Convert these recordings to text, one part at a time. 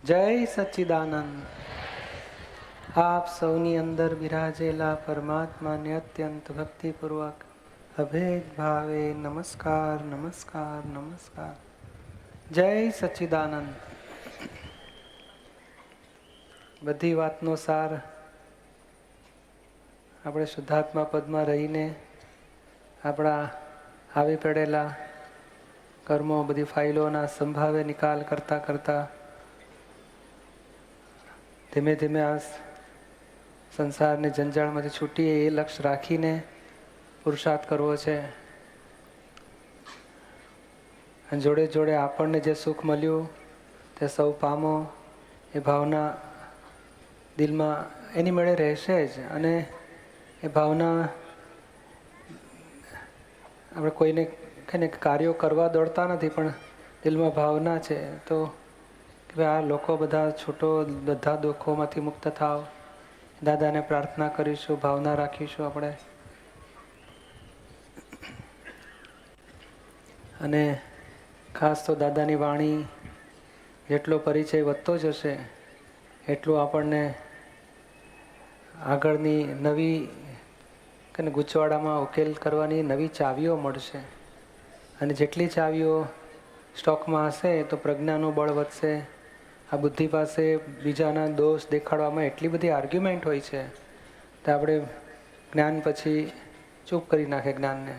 જય સચ્ચિદાનંદ. આપ સૌની અંદર બિરાજેલા પરમાત્માને અત્યંત ભક્તિપૂર્વક અભેદ ભાવે નમસ્કાર નમસ્કાર નમસ્કાર. જય સચ્ચિદાનંદ. બધી વાતનો સાર આપણે શુદ્ધાત્મા પદમાં રહીને આપણા આવી પડેલા કર્મો બધી ફાઇલોના સંભાવે નિકાલ કરતા કરતા ધીમે ધીમે આ સંસારની જંજાળમાંથી છૂટીએ એ લક્ષ્ય રાખીને પુરુષાર્થ કરવો છે. અને જોડે જોડે આપણને જે સુખ મળ્યું તે સૌ પામો એ ભાવના દિલમાં એની મેળે રહેશે જ. અને એ ભાવના આપણે કોઈને કહીને કાર્યો કરવા દોડતા નથી, પણ દિલમાં ભાવના છે તો કે આ લોકો બધા છૂટો બધા દુઃખોમાંથી મુક્ત થાવ. દાદાને પ્રાર્થના કરીશું, ભાવના રાખીશું આપણે. અને ખાસ તો દાદાની વાણી જેટલો પરિચય વધતો જશે એટલું આપણને આગળની નવી ગૂંચવાડામાં ઉકેલ કરવાની નવી ચાવીઓ મળશે. અને જેટલી ચાવીઓ સ્ટોકમાં હશે તો પ્રજ્ઞાનું બળ વધશે. આ બુદ્ધિ પાસે બીજાના દોષ દેખાડવામાં એટલી બધી આર્ગ્યુમેન્ટ હોય છે તો આપણે જ્ઞાન પછી ચૂપ કરી નાખે જ્ઞાનને.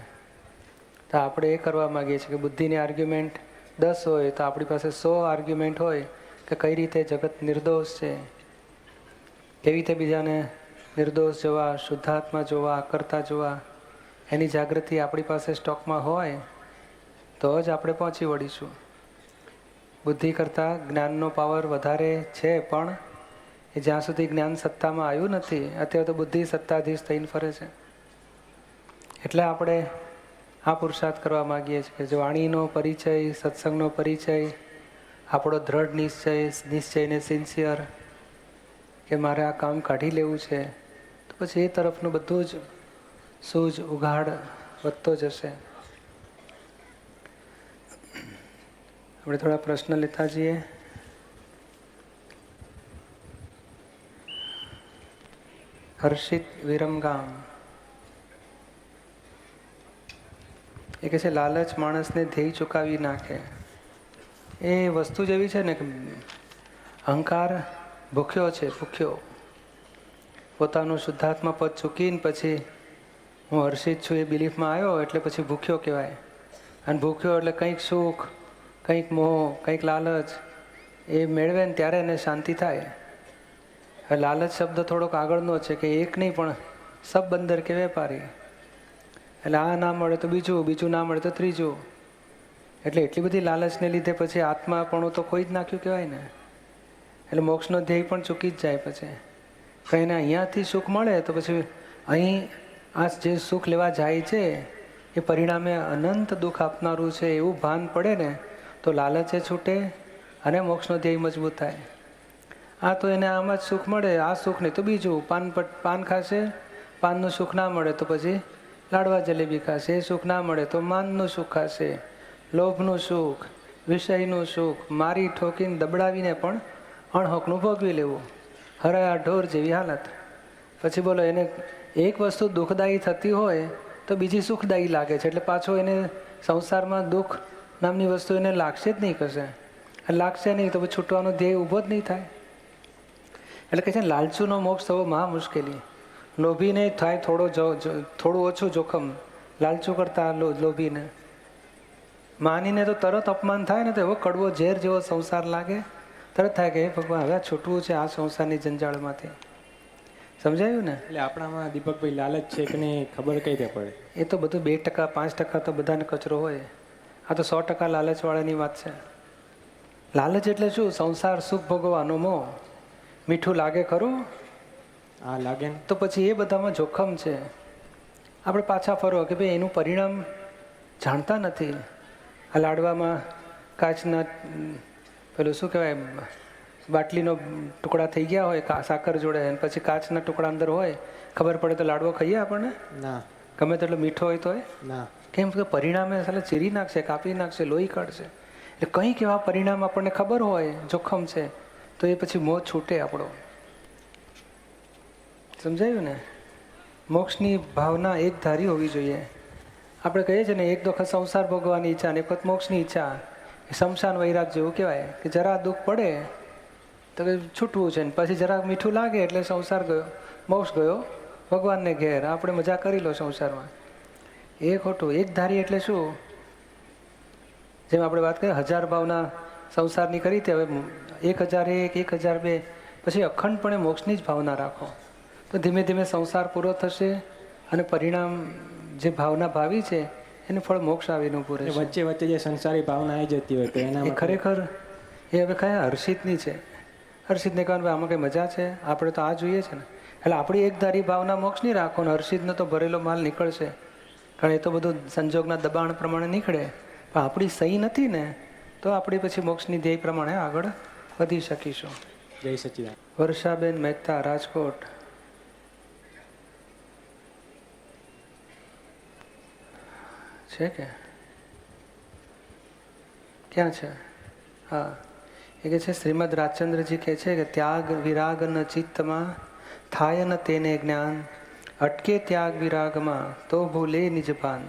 તો આપણે એ કરવા માગીએ છીએ કે બુદ્ધિની આર્ગ્યુમેન્ટ 10 હોય તો આપણી પાસે 100 આર્ગ્યુમેન્ટ હોય કે કઈ રીતે જગત નિર્દોષ છે, કેવી રીતે બીજાને નિર્દોષ જોવા, શુદ્ધાત્મા જોવા, કરતા જોવા. એની જાગૃતિ આપણી પાસે સ્ટોકમાં હોય તો જ આપણે પહોંચી વળીશું. બુદ્ધિ કરતાં જ્ઞાનનો પાવર વધારે છે, પણ એ જ્યાં સુધી જ્ઞાન સત્તામાં આવ્યું નથી અત્યારે તો બુદ્ધિ સત્તાધીશ થઈને ફરે છે. એટલે આપણે આ પુરુષાર્થ કરવા માગીએ છીએ કે જો વાણીનો પરિચય, સત્સંગનો પરિચય, આપણો દ્રઢ નિશ્ચયને સિન્સિયર કે મારે આ કામ કાઢી લેવું છે, તો પછી એ તરફનું બધું જ સૂઝ ઉઘાડ વધતો જશે. આપણે થોડા પ્રશ્ન લેતા જઈએ. હર્ષિત વિરમગામ એ કહે છે લાલચ માણસને ધ્યેય ચૂકાવી નાખે. એ વસ્તુ જેવી છે ને કે અહંકાર ભૂખ્યો છે, ભૂખ્યો. પોતાનું શુદ્ધાત્મા પદ ચૂકીને પછી હું હર્ષિત છું એ બિલીફમાં આવ્યો એટલે પછી ભૂખ્યો કહેવાય. અને ભૂખ્યો એટલે કંઈક સુખ, કંઈક મોહ, કંઈક લાલચ એ મેળવે ને ત્યારે એને શાંતિ થાય. લાલચ શબ્દ થોડોક આગળનો છે કે એક નહીં પણ સબ બંદર કે વેપારી. એટલે આ ના મળે તો બીજું, બીજું ના મળે તો ત્રીજું. એટલે એટલી બધી લાલચને લીધે પછી આત્માપણું તો કોઈ જ નાખ્યું કહેવાય ને. એટલે મોક્ષનો ધ્યેય પણ ચૂકી જ જાય. પછી કંઈને અહીંયાથી સુખ મળે તો પછી અહીં આ જે સુખ લેવા જાય છે એ પરિણામે અનંત દુઃખ આપનારું છે એવું ભાન પડે ને તો લાલચે છૂટે અને મોક્ષનો ધ્યેય મજબૂત થાય. આ તો એને આમાં જ સુખ મળે, આ સુખ નહીં તો બીજું. પાન ખાશે, પાનનું સુખ ના મળે તો પછી લાડવા જલેબી ખાશે. એ સુખ ના મળે તો માનનું સુખ ખાશે, લોભનું સુખ, વિષયનું સુખ, મારી ઠોકીને દબડાવીને પણ અણહકનું ભોગવી લેવું. હરાયા ઢોર જેવી હાલત. પછી બોલો એને એક વસ્તુ દુઃખદાયી થતી હોય તો બીજી સુખદાયી લાગે છે. એટલે પાછો એને સંસારમાં દુઃખ નામની વસ્તુ એને લાગશે જ નહીં. કશે લાગશે નહીં તો છૂટવાનો ધ્યેય ઊભો જ નહીં થાય. એટલે કહે છે લાલચુનો મોક્ષ થવો મહા મુશ્કેલી. લોભીને થાય થોડું ઓછું જોખમ, લાલચું કરતા લોભીને. માનીને તો તરત અપમાન થાય ને તો એવો કડવો ઝેર જેવો સંસાર લાગે. તરત થાય કે હે ભગવાન હવે છૂટવું છે આ સંસારની જંજાળમાંથી. સમજાયું ને? એટલે આપણામાં દીપકભાઈ લાલચ છે કે નહીં ખબર કઈ રીતે પડે? એ તો બધું 2%, 5% તો બધાને કચરો હોય. આ તો 100% લાલચવાળાની વાત છે. લાલચ એટલે શું? સંસાર સુખ ભોગવવાનો મોહ. મીઠું લાગે ખરું? હા લાગે ને. તો પછી એ બધામાં જોખમ છે. આપણે પાછા ફરો કે ભાઈ એનું પરિણામ જાણતા નથી. આ લાડવામાં કાચના પેલું શું કહેવાય બાટલીનો ટુકડા થઈ ગયા હોય સાકર જોડે, અને પછી કાચના ટુકડા અંદર હોય, ખબર પડે તો લાડવો ખાઈએ આપણને? ના. ગમે તેટલો મીઠો હોય તોય ના. કેમ કે પરિણામે સાલે ચીરી નાખશે, કાપી નાખશે, લોહી કાઢશે. એટલે કંઈક એવા પરિણામ આપણને ખબર હોય જોખમ છે, તો એ પછી મોહ છૂટે આપણો. સમજાયું ને? મોક્ષની ભાવના એક ધારી હોવી જોઈએ. આપણે કહીએ છીએ ને, એક વખત સંસાર ભોગવવાની ઈચ્છા ને એક વખત મોક્ષની ઈચ્છા. શમશાન વૈરાગ જેવું કહેવાય કે જરા દુઃખ પડે તો કે છૂટવું છે ને પછી જરાક મીઠું લાગે એટલે સંસાર ગયો, મોક્ષ ગયો ભગવાનને ઘેર. આપણે મજા કરી લો સંસારમાં. એ ખોટું. એક ધારી એટલે શું? જેમ આપણે વાત કરીએ 1000 ભાવના સંસારની કરી તે હવે 1001, 1002, પછી અખંડપણે મોક્ષની જ ભાવના રાખો તો ધીમે ધીમે સંસાર પૂરો થશે અને પરિણામ જે ભાવના ભાવી છે એને ફળ મોક્ષ આવીને ઊભું રહેશે. વચ્ચે વચ્ચે જે સંસારી ભાવના આવી જતી હોય તો એના એ ખરેખર એ હવે કયા હર્ષિતની છે. હર્ષિતને કહેવાનું ભાઈ આમાં કંઈ મજા છે, આપણે તો આ જોઈએ છે ને. એટલે આપણી એક ધારી ભાવના મોક્ષની રાખો ને હર્ષિતનો તો ભરેલો માલ નીકળશે, કારણ એ તો બધું સંજોગના દબાણ પ્રમાણે નીકળે. પણ આપણી સહી નથી ને તો આપણી પછી મોક્ષની ધ્યેય પ્રમાણે આગળ વધી શકીશું. જય સચિદાન. વર્ષાબેન મહેતા, રાજકોટ. છે કે ક્યાં છે? હા, એ કે છે શ્રીમદ રાજચંદ્રજી કહે છે કે ત્યાગ વિરાગ ન ચિત્તમાં થાય ન તેને જ્ઞાન, અટકે ત્યાગ વિરાગમાં તો ભૂલે નિજ ભાન.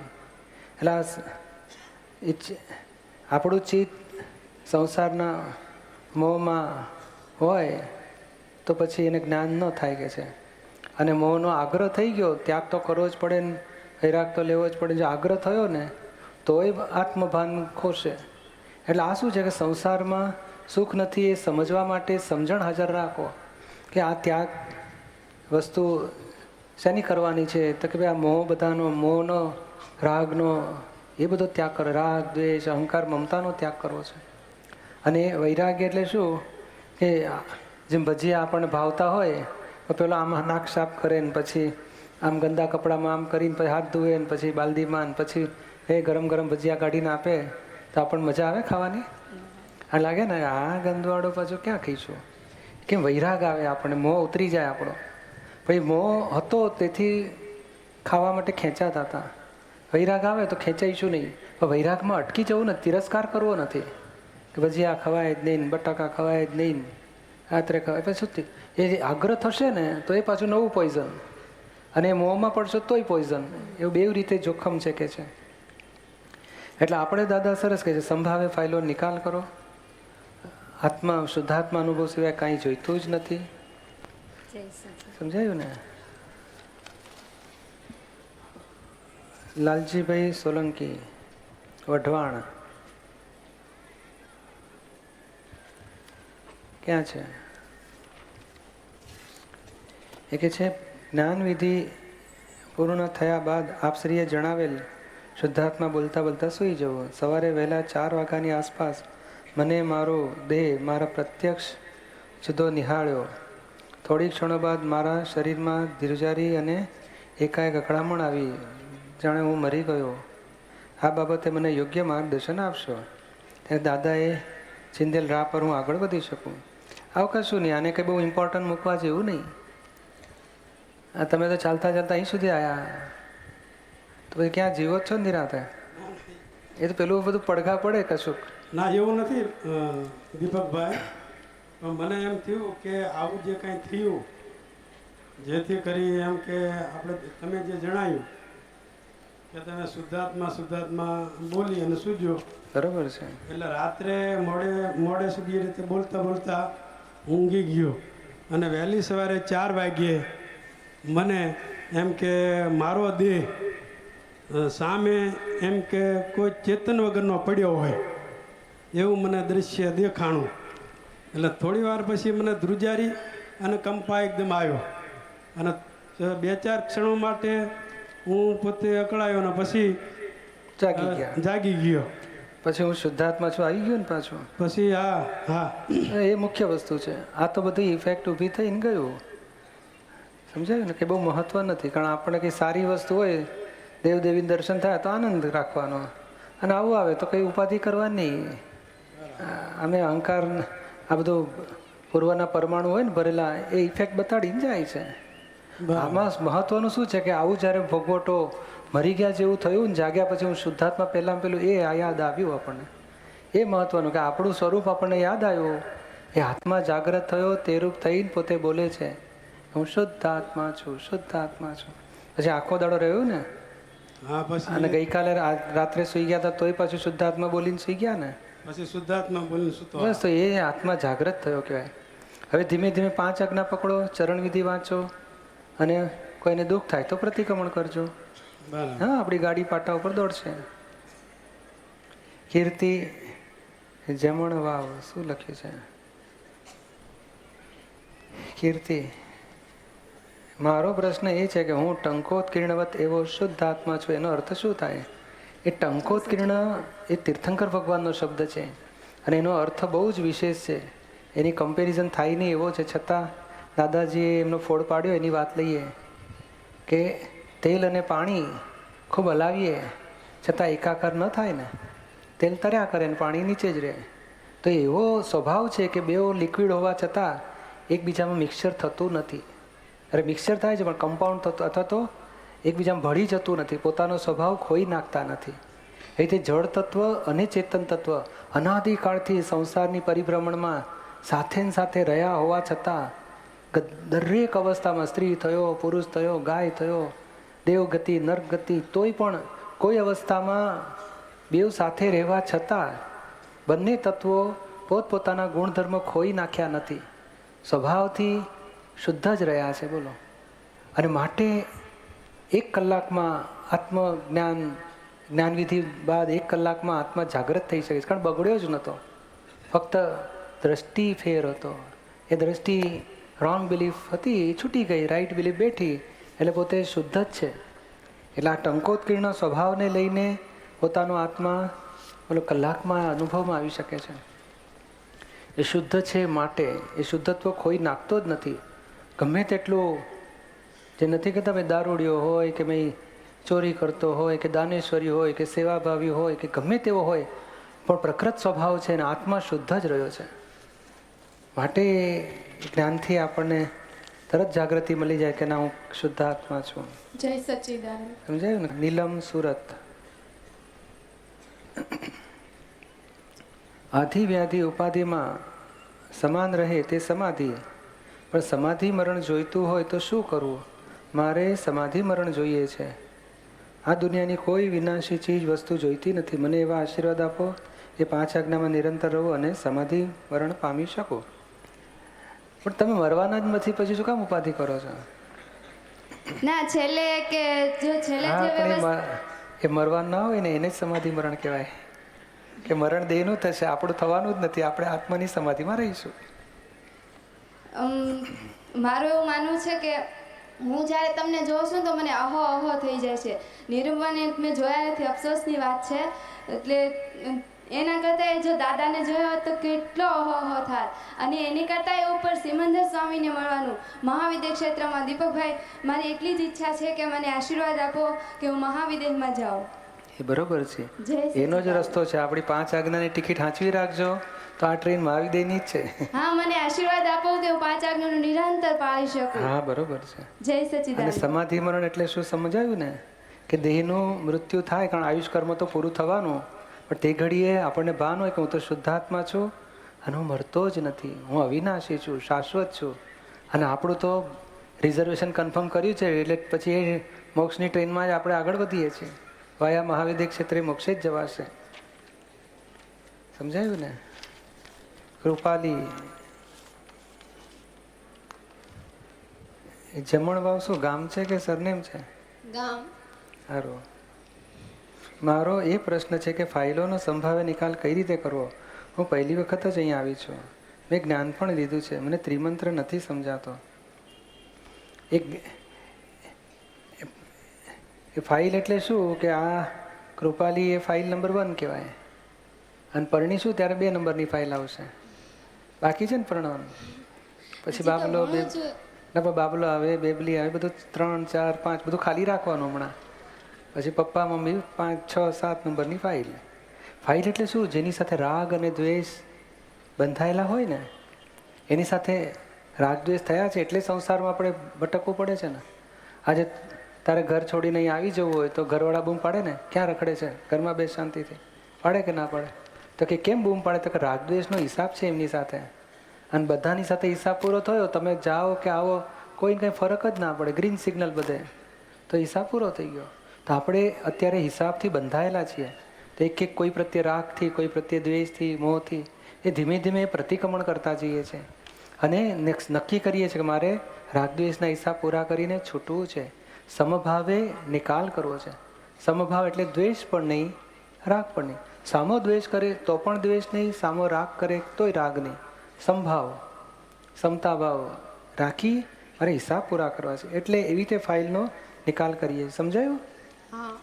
એટલે આપણું ચિત્ત સંસારના મોહમાં હોય તો પછી એને જ્ઞાન ન થાય કે છે. અને મોહનો આગ્રહ થઈ ગયો, ત્યાગ તો કરવો જ પડે ને વૈરાગ તો લેવો જ પડે. જો આગ્રહ થયો ને તોય આત્મભાન ખોશે. એટલે આ શું છે કે સંસારમાં સુખ નથી એ સમજવા માટે સમજણ હાજર રાખો કે આ ત્યાગ વસ્તુ શેની કરવાની છે. તો કે ભાઈ આ મોહ બધાનો, મોહનો, રાગનો એ બધો ત્યાગ કરો. રાગ, દ્વેષ, અહંકાર, મમતાનો ત્યાગ કરવો છે. અને વૈરાગ્ય એટલે શું કે જેમ ભજીયા આપણને ભાવતા હોય તો પેલો આમ નાક સાફ કરે ને પછી આમ ગંદા કપડામાં આમ કરીને પછી હાથ ધોવે ને પછી બાલદીમાં પછી ગરમ ગરમ ભજીયા કાઢીને આપે તો આપણને મજા આવે ખાવાની? આ લાગે ને આ ગંદવાડો પાછું ક્યાં ખાઈશું? કેમ વૈરાગ આવે આપણને, મોહ ઉતરી જાય આપણો. પછી મોહ હતો તેથી ખાવા માટે ખેંચાતા હતા. વૈરાગ આવે તો ખેંચાઈશું નહીં. પણ વૈરાગમાં અટકી જવું ને, તિરસ્કાર કરવો નથી કે ભજીયા ખવાય જ નહીં, બટાકા ખવાય જ નહીં, રાત્રે ખવાય. પછી શું એ આગ્રહ થશે ને તો એ પાછું નવું પોઈઝન. અને મોંમાં પડશો તોય પોઈઝન. એવું બે રીતે જોખમ છે કે છે. એટલે આપણે દાદા સરસ કહે છે સંભાવે ફાઇલો નિકાલ કરો. આત્મા શુદ્ધાત્મા અનુભવ સિવાય કાંઈ જોઈતું જ નથી. સમજાયું ને? લાલજીભાઈ સોલંકી, વઢવાણ. ક્યાં છે? એ કે છે જ્ઞાન વિધિ પૂર્ણ થયા બાદ આપશ્રીએ જણાવેલ શુદ્ધાત્મા બોલતા બોલતા સૂઈ જવું. સવારે વહેલા 4 વાગ્યાની આસપાસ મને મારો દેહ મારા પ્રત્યક્ષ જુદો નિહાળ્યો. થોડી ક્ષણો બાદ મારા શરીરમાં ધીરજારી અને એકાએક અકળામણ આવી, જાણે હું મરી ગયો. આ બાબતે મને યોગ્ય માર્ગદર્શન આપશો. ત્યારે દાદાએ ચિંદેલ રાહ પર હું આગળ વધી શકું. આવું કશું નહીં, આને કંઈ બહુ ઇમ્પોર્ટન્ટ મૂકવા જેવું નહીં. આ તમે તો ચાલતા ચાલતા અહીં સુધી આવ્યા તો પછી ક્યાં જીવો જ છો નિરાતે? એ તો પેલું બધું પડઘા પડે કશુંક. ના એવું નથી દીપકભાઈ, પણ મને એમ થયું કે આવું જે કાંઈ થયું જેથી કરી એમ કે આપણે તમે જે જણાવ્યું કે તમે શુદ્ધાત્મા બોલી અને સૂજ્યો બરોબર છે. એટલે રાત્રે મોડે સુધી એ રીતે બોલતા બોલતા ઊંઘી ગયો અને વહેલી સવારે 4 વાગ્યે મને એમ કે મારો દેહ સામે એમ કે કોઈ ચેતન વગરનો પડ્યો હોય એવું મને દૃશ્ય દેખાણું. એટલે થોડી વાર પછી મને ધ્રુજારી અને કંપા એકદમ આવ્યો અને 2-4 ક્ષણો માટે હું પોતે અકળાયો ને પછી જાગી ગયો. પછી હું શુદ્ધાત્મા છું આવી ગયો ને પાછું. પછી હા એ મુખ્ય વસ્તુ છે. આ તો બધી ઇફેક્ટ ઊભી થઈને ગયું. સમજાયું ને કે બહુ મહત્વ નથી. કારણ આપણે કંઈ સારી વસ્તુ હોય, દેવદેવીનું દર્શન થાય તો આનંદ રાખવાનો, અને આવું આવે તો કંઈ ઉપાધિ કરવાની નહીં. અમે અહંકાર આ બધું પૂર્વના પરમાણુ હોય ને ભરેલા એ ઇફેક્ટ બતાડીને જાય છે. આમાં મહત્વનું શું છે કે આવું જ્યારે ભોગવટો મરી ગયા જેવું થયું ને જાગ્યા પછી હું શુદ્ધાત્મા પહેલાં પેલું એ યાદ આવ્યું આપણને. એ મહત્વનું કે આપણું સ્વરૂપ આપણને યાદ આવ્યું એ આત્મા જાગ્રત થયો તે રૂપ થઈને પોતે બોલે છે હું શુદ્ધ આત્મા છું, શુદ્ધ આત્મા છું. પછી આખો દાડો રહ્યું ને. હા અને પછી ગઈકાલે રાત્રે સુઈ ગયા હતા તોય પાછું શુદ્ધ આત્મા બોલીને સુઈ ગયા ને. પછી શુદ્ધાત્મા બોલીને સૂતો. બસ તો એ આત્મા જાગ્રત થયો કહેવાય. હવે ધીમે ધીમે 5 આજ્ઞા પકડો, ચરણ વિધિ વાંચો, અને કોઈને દુઃખ થાય તો પ્રતિક્રમણ કરજો. બરાબર. હા, આપણી ગાડી પાટા ઉપર દોડશે. કીર્તિ જમણ વાવ શું લખ્યું છે? કીર્તિ, મારો પ્રશ્ન એ છે કે હું ટંકોત્કીર્ણવત એવો શુદ્ધ આત્મા છું, એનો અર્થ શું થાય? એ ટંકોત્કીર્ણ એ તીર્થંકર ભગવાનનો શબ્દ છે અને એનો અર્થ બહુ જ વિશેષ છે. એની કમ્પેરિઝન થાય નહીં એવો છે. છતાં દાદાજીએ એમનો ફોડ પાડ્યો એની વાત લઈએ કે તેલ અને પાણી ખૂબ હલાવીએ છતાં એકાકાર ન થાય ને. તેલ તર્યા કરે ને પાણી નીચે જ રહે. તો એવો સ્વભાવ છે કે બેઓ લિક્વિડ હોવા છતાં એકબીજામાં મિક્સચર થતું નથી. અરે મિક્સચર થાય છે પણ કમ્પાઉન્ડ થતું અથવા તો એકબીજામાં ભળી જતું નથી, પોતાનો સ્વભાવ ખોઈ નાખતા નથી. એ રીતે જળ તત્વ અને ચેતન તત્વ અનાદિકાળથી સંસારની પરિભ્રમણમાં સાથે ને સાથે રહ્યા હોવા છતાં દરેક અવસ્થામાં સ્ત્રી થયો, પુરુષ થયો, ગાય થયો, દેવગતિ, નર્કગતિ, તોય પણ કોઈ અવસ્થામાં બેઉ સાથે રહેવા છતાં બંને તત્વો પોતપોતાના ગુણધર્મ ખોઈ નાખ્યા નથી, સ્વભાવથી શુદ્ધ જ રહ્યા છે. બોલો. અને માટે 1 કલાકમાં આત્મજ્ઞાન, જ્ઞાનવિધિ બાદ 1 કલાકમાં આત્મા જાગૃત થઈ શકે છે. કારણ બગડ્યો જ નહોતો, ફક્ત દ્રષ્ટિ ફેર હતો. એ દ્રષ્ટિ રોંગ બિલીફ હતી એ છૂટી ગઈ, રાઈટ બિલીફ બેઠી, એટલે પોતે શુદ્ધ જ છે. એટલે આ ટંકોત્કીર્ણ સ્વભાવને લઈને પોતાનો આત્મા બોલો કલાકમાં અનુભવમાં આવી શકે છે. એ શુદ્ધ છે માટે એ શુદ્ધત્વ ખોઈ નાખતો જ નથી. ગમે તેટલું જે નથી કહેતા ભાઈ દારૂડિયો હોય કે ભાઈ ચોરી કરતો હોય કે દાનેશ્વરી હોય કે સેવાભાવી હોય કે ગમે તેવો હોય, પણ પ્રકૃત સ્વભાવ છે અને આત્મા શુદ્ધ જ રહ્યો છે. માટે જ્ઞાનથી આપણને તરત જાગૃતિ મળી જાય કે ના હું શુદ્ધ આત્મા છું. જય સચ્ચિદાનંદ. સમજાયું ને? નીલમ સુરત. આધિ વ્યાધિ ઉપાધિમાં સમાન રહે તે સમાધિ, પણ સમાધિ મરણ જોઈતું હોય તો શું કરવું? મારે સમાધિ મરણ જોઈએ છે. આ દુનિયાની કોઈ વિનાશી ચીજ વસ્તુ જોઈતી નથી. મને એવા આશીર્વાદ આપો એ 5 આજ્ઞામાં નિરંતર રહો અને સમાધિ મરણ પામી શકો. પણ તમે મરવાના જ નથી, પછી શું કામ ઉપાધિ કરો છો? ના છેલ્લે કે જો છેલ્લે હા, જે પણ વ્યવસ્થા એ મરવાનું ના હોય ને એને જ સમાધિ મરણ કહેવાય. કે મરણ દેહનું થશે, આપણું થવાનું જ નથી. આપણે આત્માની સમાધિમાં રહીશું. મારું એવું માનવું છે કે હું જ્યારે તમને જોઉં છું તો મને અહો અહો થઈ જાય છે. નિરૂપણને મેં જોયા નથી, અફસોસની વાત છે. એટલે એના કરતાં જો દાદાને જોયો હોત તો કેટલો અહો અહો થાય. અને એની કરતાં એ ઉપર સિમંદર સ્વામીને મળવાનું મહાવિદ્ય ક્ષેત્રમાં. દીપકભાઈ, મારી એટલી જ ઈચ્છા છે કે મને આશીર્વાદ આપો કે હું મહાવિદ્યમાં જાઉં. એ બરોબર છે, જય એનો જ રસ્તો છે. આપણી 5 આજ્ઞાની ટિકિટ હાંચવી રાખજો તો આ ટ્રેન મહાવિદ્યની જ છે. હા, મને આશીર્વાદ આપો કે હું 5 આજ્ઞાનું નિરંતર પાળી શકું. હા, બરોબર છે. જય અને સચ્ચિદાનંદ. સમાધિ મરણ એટલે શું સમજાયું ને? કે દેહનું મૃત્યુ થાય, કારણ આયુષ કર્મ તો પૂરું થવાનું, પણ તે ઘડીએ આપણને ભાન હોય કે હું તો શુદ્ધાત્મા છું અને હું મરતો જ નથી, હું અવિનાશી છું, શાશ્વત છું. અને આપણું તો રિઝર્વેશન કન્ફર્મ કર્યું છે, એટલે પછી એ મોક્ષની ટ્રેનમાં જ આપણે આગળ વધીએ છીએ. વાયા મહાવિદ્ય ક્ષેત્રે મોક્ષે જ જવાશે. સમજાયું ને? કૃપાલી જમણવાવ શું ગામ છે કે સરનેમ છે? ગામ. સારું. મારો એ પ્રશ્ન છે કે ફાઇલોનો સંભાવ્ય નિકાલ કઈ રીતે કરવો? હું પહેલી વખત જ અહીં આવી છું. મેં જ્ઞાન પણ લીધું છે, મને ત્રિમંત્ર નથી સમજાતો. એક ફાઇલ એટલે શું કે આ કૃપાલી એ ફાઇલ નંબર 1 કહેવાય, અને પરણીશું ત્યારે 2 નંબરની ફાઇલ આવશે. બાકી છે ને પરણવાનું. પછી બાબલો બે ના પણ બાબલો આવે, બેબલી આવે, બધું 3, 4, 5 બધું ખાલી રાખવાનું હમણાં. પછી પપ્પા મમ્મી 5, 6, 7 નંબરની ફાઇલ. ફાઇલ એટલે શું? જેની સાથે રાગ અને દ્વેષ બંધાયેલા હોય ને, એની સાથે રાગ દ્વેષ થયા છે એટલે સંસારમાં આપણે ભટકવું પડે છે ને. આજે તારે ઘર છોડીને અહીં આવી જવું હોય તો ઘરવાળા બૂમ પાડે ને, ક્યાં રખડે છે, ઘરમાં બેસ શાંતિથી, પાડે કે ના પાડે? તો કે કેમ બૂમ પાડે? તો કે રાગ દ્વેષનો હિસાબ છે એમની સાથે. અને બધાની સાથે હિસાબ પૂરો થયો, તમે જાઓ કે આવો કોઈને કંઈ ફરક જ ના પડે, ગ્રીન સિગ્નલ બધે, તો હિસાબ પૂરો થઈ ગયો. તો આપણે અત્યારે હિસાબથી બંધાયેલા છીએ. તો એક કોઈ પ્રત્યે રાગથી, કોઈ પ્રત્યે દ્વેષથી, મોહથી એ ધીમે ધીમે પ્રતિક્રમણ કરતા જઈએ છીએ અને નક્કી કરીએ છીએ કે મારે રાગદ્વેષના હિસાબ પૂરા કરીને છૂટવું છે. સમભાવે નિકાલ કરવો છે. સમભાવ એટલે દ્વેષ પણ નહીં, રાગ પણ નહીં. સામો દ્વેષ કરે તો પણ દ્વેષ નહીં, સામો રાગ કરે તોય રાગ નહીં. સમભાવ, સમતાભાવ રાખી મારે હિસાબ પૂરા કરવા છે. એટલે એવી રીતે ફાઇલનો નિકાલ કરીએ. સમજાયું? હા.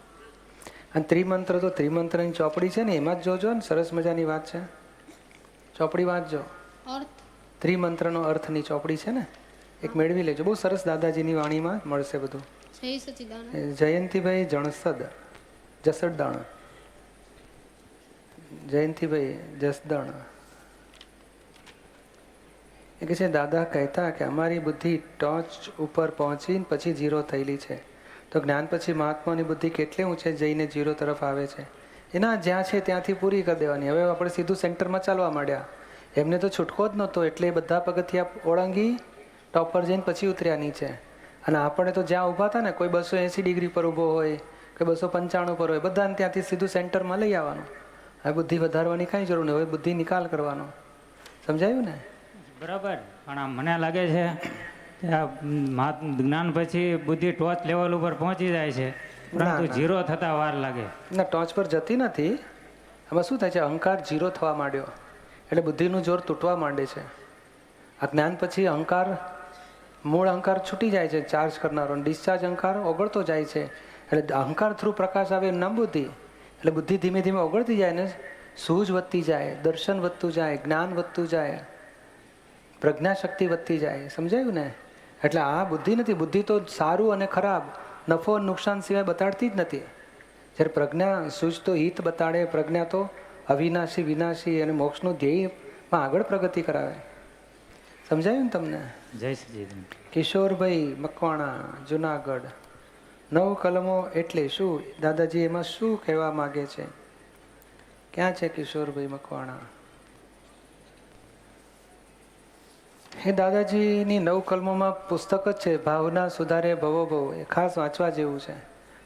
અને ત્રિમંત્ર તો ત્રિમંત્રની ચોપડી છે ને, એમાં જ જોજો ને, સરસ મજાની વાત છે. ચોપડી વાંચજો. અર્થ ત્રિમંત્રનો અર્થની ચોપડી છે ને, એક મેળવી લેજો. બહુ સરસ દાદાજીની વાણીમાં મળશે બધું. જય સચિદાનંદ. જયંતિભાઈ જણસદ, જસદણ, જયંતિભાઈ જસદણ એ કહે છે દાદા કહેતા કે અમારી બુદ્ધિ ટોચ ઉપર પહોંચીને પછી ઝીરો થયેલી છે, તો જ્ઞાન પછી મહાત્માની બુદ્ધિ કેટલે ઊંચે જઈને ઝીરો તરફ આવે છે. એના જ્યાં છે ત્યાંથી પૂરી કરી દેવાની. હવે આપણે સીધું સેન્ટરમાં ચાલવા માંડ્યા. એમને તો છૂટકો જ નહોતો, એટલે બધા પગથિયા ઓળંગી ટોપ પર જઈને પછી ઉતર્યા નીચે. અને આપણે તો જ્યાં ઊભા હતા ને, કોઈ 280 ડિગ્રી પર ઊભો હોય, કોઈ 295 પર હોય, બધાને ત્યાંથી સીધું સેન્ટરમાં લઈ આવવાનું. હવે બુદ્ધિ વધારવાની કાંઈ જરૂર નહીં, હવે બુદ્ધિ નિકાલ કરવાનો. સમજાયું ને? બરાબર. પણ આ મને લાગે છે કે આ જ્ઞાન પછી બુદ્ધિ ટોચ લેવલ ઉપર પહોંચી જાય છે, પરંતુ ઝીરો થતા વાર લાગે. ના, ટોચ પર જતી નથી. આમાં શું થાય છે, અહંકાર ઝીરો થવા માંડ્યો એટલે બુદ્ધિનું જોર તૂટવા માંડે છે. આ જ્ઞાન પછી અહંકાર, મૂળ અહંકાર છૂટી જાય છે ચાર્જ કરનારો, ડિસ્ચાર્જ અહંકાર ઓગળતો જાય છે. એટલે અહંકાર થ્રુ પ્રકાશ આવે એનું નામ બુદ્ધિ. એટલે બુદ્ધિ ધીમે ધીમે ઓગળતી જાય ને, સૂઝ વધતી જાય, દર્શન વધતું જાય, જ્ઞાન વધતું જાય, પ્રજ્ઞા શક્તિ વધતી જાય. સમજાયું ને? એટલે આ બુદ્ધિ નથી. બુદ્ધિ તો સારું અને ખરાબ, નફો નુકસાન સિવાય બતાડતી જ નથી. જ્યારે પ્રજ્ઞા સૂઝ તો હિત બતાડે, પ્રજ્ઞા તો અવિનાશી, વિનાશી અને મોક્ષનું ધ્યેયમાં આગળ પ્રગતિ કરાવે. સમજાયું ને તમને? જય સચિદાનંદ. કિશોરભાઈ મકવાણા, જુનાગઢ. 9 કલમો એટલે શું? દાદાજી એમાં શું કહેવા માગે છે? ક્યાં છે કિશોરભાઈ મકવાણા? એ દાદાજીની 9 કલમોમાં પુસ્તક જ છે, ભાવના સુધારે ભવો ભવ. એ ખાસ વાંચવા જેવું છે.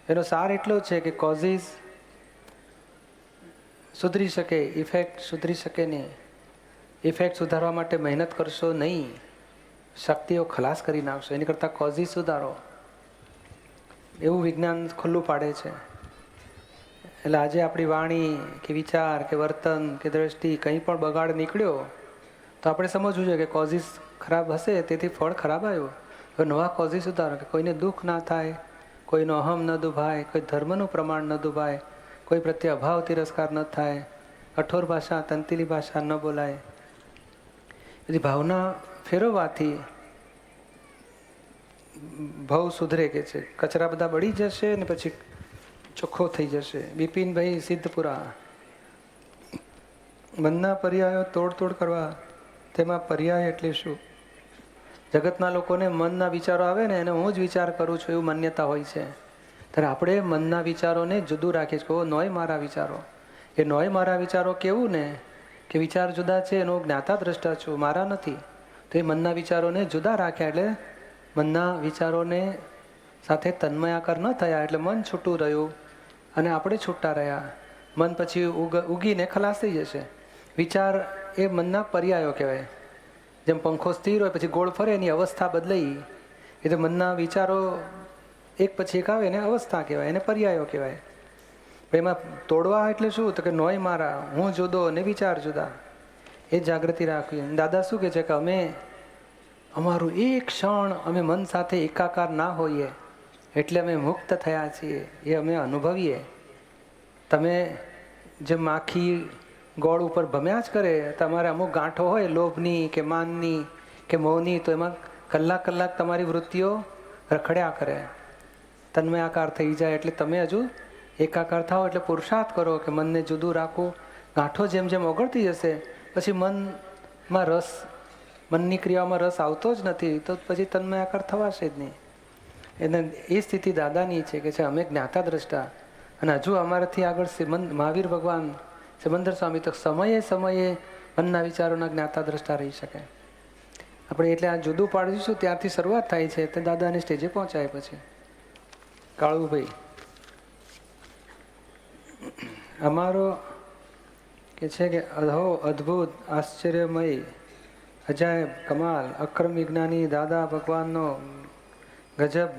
એનો સાર એટલો છે કે કોઝિસ સુધરી શકે, ઇફેક્ટ સુધરી શકે નહીં. ઇફેક્ટ સુધારવા માટે મહેનત કરશો નહીં, શક્તિઓ ખલાસ કરી નાખશો. એની કરતાં કોઝિસ સુધારો, એવું વિજ્ઞાન ખુલ્લું પાડે છે. એટલે આજે આપણી વાણી કે વિચાર કે વર્તન કે દ્રષ્ટિ કંઈ પણ બગાડ નીકળ્યો તો આપણે સમજવું જોઈએ કે કોઝિસ ખરાબ હશે, તેથી ફળ ખરાબ આવ્યો. હવે નવા કોઝિસ સુધારો કે કોઈને દુઃખ ના થાય, કોઈનો અહમ ન દુભાય, કોઈ ધર્મનું પ્રમાણ ન દુભાય, કોઈ પ્રત્યે અભાવ તિરસ્કાર ન થાય, કઠોર ભાષા, તંતીલી ભાષા ન બોલાય. પછી ભાવના ફેરવવાથી ભાવ સુધરે કે છે. કચરા બધા બળી જશે ને પછી ચોખ્ખો થઈ જશે. બિપિનભાઈ સિદ્ધપુરા. મનના પર્યાયો તોડ કરવા, તેમાં પર્યાય એટલે શું? જગતના લોકોને મનના વિચારો આવે ને એને હું જ વિચાર કરું છું એવું માન્યતા હોય છે. ત્યારે આપણે મનના વિચારોને જુદું રાખીએ છીએ. નોય મારા વિચારો. એ નોય મારા વિચારો કેવું ને કે વિચાર જુદા છે, એનો જ્ઞાતા દ્રષ્ટા છું, મારા નથી. તો એ મનના વિચારોને જુદા રાખ્યા એટલે મનના વિચારોને સાથે તન્મયાકાર ન થયા એટલે મન છૂટું રહ્યું અને આપણે છૂટા રહ્યા. મન પછી ઉગીને ખલાસ થઈ જશે. વિચાર એ મનના પર્યાયો કહેવાય. જેમ પંખો સ્થિર હોય પછી ગોળ ફરે એની અવસ્થા બદલાઈ, એ તો મનના વિચારો એક પછી એક આવે એને અવસ્થા કહેવાય, એને પર્યાયો કહેવાય. એમાં તોડવા એટલે શું? તો કે નોય મારા, હું જુદો અને વિચાર જુદા. એ જાગૃતિ રાખવી. દાદા શું કહે છે કે અમે અમારું એક ક્ષણ અમે મન સાથે એકાકાર ના હોઈએ એટલે અમે મુક્ત થયા છીએ, એ અમે અનુભવીએ. તમે જે માખી ગોળ ઉપર ભમ્યા જ કરે, તમારે અમુક ગાંઠો હોય લોભની કે માનની કે મોહની, તો એમાં કલાક તમારી વૃત્તિઓ રખડ્યા કરે, તન્મયાકાર થઈ જાય. એટલે તમે હજુ એકાકાર થાઓ એટલે પુરુષાર્થ કરો કે મનને જુદું રાખો. ગાંઠો જેમ જેમ ઓગળતી જશે પછી મનમાં રસ, મનની ક્રિયાઓમાં રસ આવતો જ નથી, તો પછી તન્મયાકાર થવાશે જ નહીં. એને એ સ્થિતિ દાદાની છે કે છે અમે જ્ઞાતા દ્રષ્ટા. અને હજુ અમારાથી આગળ મહાવીર ભગવાન, સિમંદર સ્વામી તો સમયે મનના વિચારોના જ્ઞાતા દ્રષ્ટા રહી શકે. આપણે એટલે આ જુદું પાડીશું ત્યારથી શરૂઆત થાય છે તે દાદાને સ્ટેજે પહોંચાય પછી. કાળુભાઈ અમારો કે છે કે અહો અદ્ભુત આશ્ચર્યમય અજાયબ કમાલ અક્રમ વિજ્ઞાની દાદા ભગવાનનો ગજબ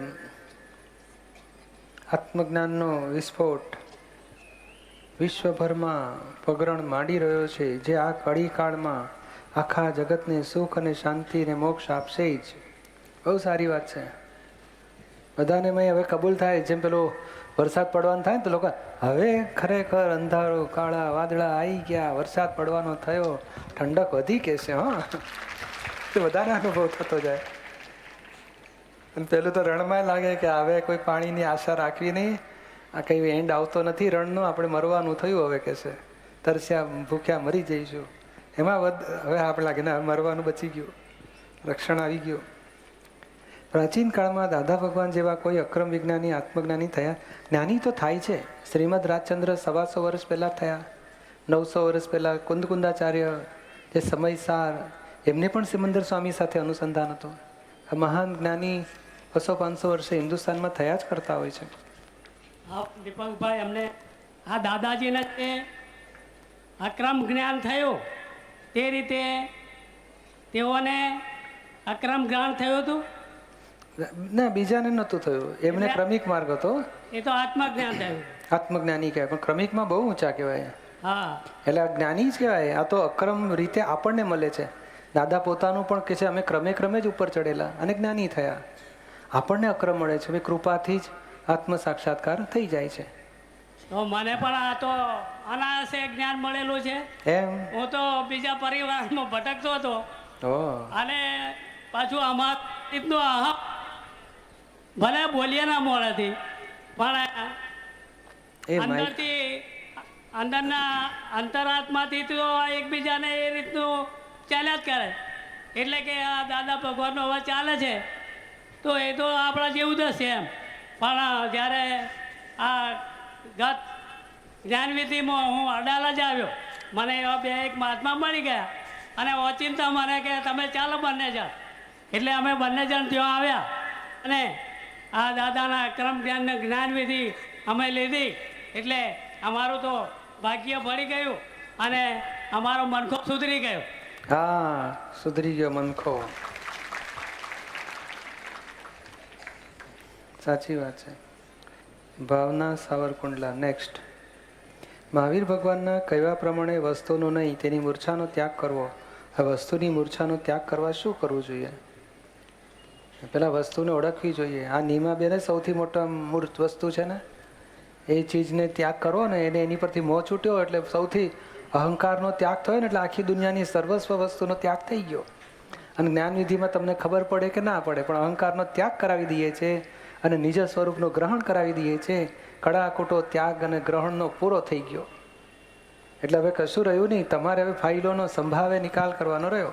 આત્મજ્ઞાનનો વિસ્ફોટ વિશ્વભરમાં પગરણ માંડી રહ્યો છે, જે આ કળીકાળમાં આખા જગતને સુખ અને શાંતિ અને મોક્ષ આપશે જ. બહુ સારી વાત છે. બધાને મેં હવે કબૂલ થાય, જેમ પેલો વરસાદ પડવાનો થાય ને તો લોકો હવે ખરેખર અંધારો કાળા વાદળા આવી ગયા, વરસાદ પડવાનો થયો, ઠંડક વધી કે છે. હા, તો વધારે અનુભવ થતો જાય. અને પેલું તો રણમાં લાગે કે હવે કોઈ પાણીની આશા રાખવી નહીં, આ કંઈ એન્ડ આવતો નથી રણનો, આપણે મરવાનું થયું હવે કે છે, તરસ્યા ભૂખ્યા મરી જઈશું. એમાં હવે આપણે લાગે ને મરવાનું બચી ગયું, રક્ષણ આવી ગયું. પ્રાચીન કાળમાં દાદા ભગવાન જેવા કોઈ અક્રમ વિજ્ઞાની આત્મજ્ઞાની થયા. જ્ઞાની તો થાય છે. શ્રીમદ રાજચંદ્ર 125 વર્ષ પહેલાં થયા, 900 વર્ષ પહેલાં કુંદકુંદાચાર્ય જે સમયસાર, એમને પણ સિમંદર સ્વામી સાથે અનુસંધાન હતું. આ મહાન જ્ઞાની 200-500 વર્ષે હિન્દુસ્તાનમાં થયા જ કરતા હોય છે. હા દીપકભાઈ, અમને આ દાદાજીને જે અક્રમ જ્ઞાન થયું તે રીતે તેઓને અક્રમ જ્ઞાન થયું હતું. ના, બીજાને નહોતું થયું, એમને ક્રમિક માર્ગ હતો. એ તો આત્મજ્ઞાન થયું. આત્મજ્ઞાની કહેવાય, પણ ક્રમિકમાં બહુ ઊંચા કહેવાય. હા, એટલે આ જ્ઞાની જ કહેવાય. આ તો અક્રમ રીતે આપણને મળે છે. દાદા પોતાનું પણ કહે છે અમે ક્રમે ક્રમે જ ઉપર ચડેલા અને જ્ઞાની થયા. આપણને અક્રમ મળે છે, ભાઈ કૃપાથી જ આત્મ સાક્ષાત્કાર થઈ જાય છે. તો મને પણ આ તો અનાયાસે જ્ઞાન મળેલું છે. એમ? હું તો બીજા પરિવારમાં ભટકતો હતો અને પાછું અમાર રીતનું ભલે બોલીએ ના મોડેથી, પણ અંદરથી અંદરના અંતરાત્માથી તો એકબીજાને એ રીતનું ચાલ્યા જ કરે. એટલે કે આ દાદા ભગવાનનો અવાજ ચાલે છે તો એ તો આપણા જેવું જ છે એમ. પણ જ્યારે આ ગત જ્ઞાનવિધિમાં હું અડાલા જ આવ્યો, મને એવા એક મહાત્મા મળી ગયા અને ઓચિંતા મને કે તમે ચાલો બંને જણ. એટલે અમે બંને જણ ત્યાં આવ્યા અને આ દાદાના અક્રમ જ્ઞાનવિધિ અમે લીધી. એટલે અમારું તો ભાગ્ય ભળી ગયું અને અમારો મનખો સુધરી ગયો. હા, સુધરી ગયો મનખો. સાચી વાત છે. ભાવના સાવરકુંડલા. નેક્સ્ટ. મહાવીર ભગવાનના કહેવા પ્રમાણે વસ્તુનો નહીં તેની મૂર્છાનો ત્યાગ કરવો. આ વસ્તુની મૂર્છાનો ત્યાગ કરવા શું કરવું જોઈએ? પેલા વસ્તુને ઓળખવી જોઈએ. આ નીમાબેન સૌથી મોટા મૂર્ત વસ્તુ છે ને, એ ચીજને ત્યાગ કરવો ને, એને એની પરથી મોહ છૂટ્યો એટલે સૌથી અહંકારનો ત્યાગ થયો ને, એટલે આખી દુનિયાની સર્વસ્વ વસ્તુનો ત્યાગ થઈ ગયો. અને જ્ઞાનવિધિમાં તમને ખબર પડે કે ના પડે, પણ અહંકારનો ત્યાગ કરાવી દઈએ છે અને નિજ સ્વરૂપનું ગ્રહણ કરાવી દઈએ છે. કડાકૂટો ત્યાગ અને ગ્રહણનો પૂરો થઈ ગયો. એટલે હવે કશું રહ્યું નહીં. તમારે હવે ફાઇલોનો સંભાવે નિકાલ કરવાનો રહ્યો.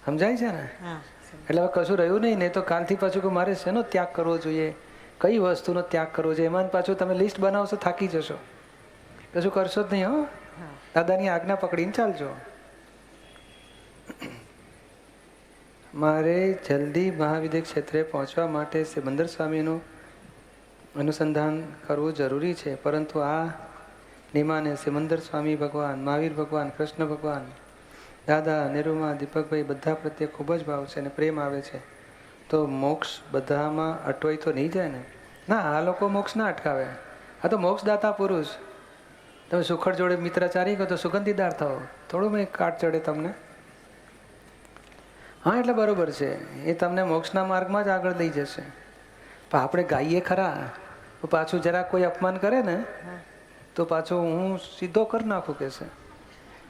સમજાય છે ને? એટલે હવે કશું રહ્યું નહીં. નહીં તો કાલથી પાછું કે મારે શેનો ત્યાગ કરવો જોઈએ, કઈ વસ્તુનો ત્યાગ કરવો જોઈએ, એમાં પાછું તમે લિસ્ટ બનાવશો, થાકી જશો. કશું કરશો જ નહીં. હો, દાદાની આજ્ઞા પકડીને ચાલજો. મારે જલ્દી મહાવિદ્ય ક્ષેત્રે પહોંચવા માટે સિમંદર સ્વામીનું અનુસંધાન કરવું જરૂરી છે, પરંતુ આ નિમાને સિમંદર સ્વામી ભગવાન, મહાવીર ભગવાન, કૃષ્ણ ભગવાન, દાદા, નિરૂમા, દીપકભાઈ બધા પ્રત્યે ખૂબ જ ભાવ છે અને પ્રેમ આવે છે. તો મોક્ષ બધામાં અટવાઈ તો નહીં જાય ને? ના, આ લોકો મોક્ષ ના અટકાવે. આ તો મોક્ષદાતા પુરુષ. તમે સુખડ જોડે મિત્રાચારી કહો તો સુગંધીદાર થાઓ, થોડું મેં કાટ ચડે તમને. હા, એટલે બરોબર છે, એ તમને મોક્ષના માર્ગમાં જ આગળ લઈ જશે. પણ આપણે ગાઈએ ખરા, તો પાછું જરાક કોઈ અપમાન કરે ને તો પાછું હું સીધો કરી નાખું કે છે.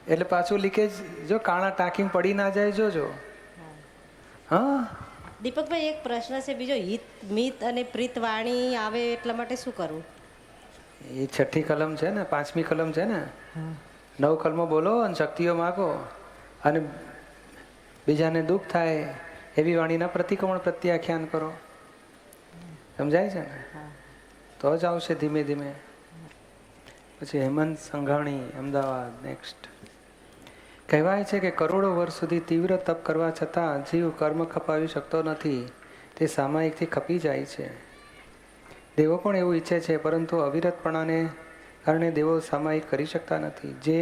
એટલે પાછું લીકેજ જો કાણા ટાંકીને પડી ના જાય જોજો. હા દીપકભાઈ, એક પ્રશ્ન છે બીજો. હિત, મિત અને પ્રીત વાણી આવે એટલા માટે શું કરવું? એ 6ઠ્ઠી કલમ છે ને, 5મી કલમ છે ને. 9 કલમો બોલો અને શક્તિઓ માગો અને બીજાને દુઃખ થાય એવી વાણીના પ્રતિક્રમણ પ્રત્યાખ્યાન કરો. સમજાય છે ને? તો જ આવશે ધીમે ધીમે. પછી હેમંત સંઘાણી, અમદાવાદ. નેક્સ્ટ. કહેવાય છે કે કરોડો વર્ષ સુધી તીવ્ર તપ કરવા છતાં જીવ કર્મ ખપાવી શકતો નથી, તે સામાયિકથી ખપી જાય છે. દેવો પણ એવું ઈચ્છે છે, પરંતુ અવિરતપણાને કારણે દેવો સામાયિક કરી શકતા નથી. જે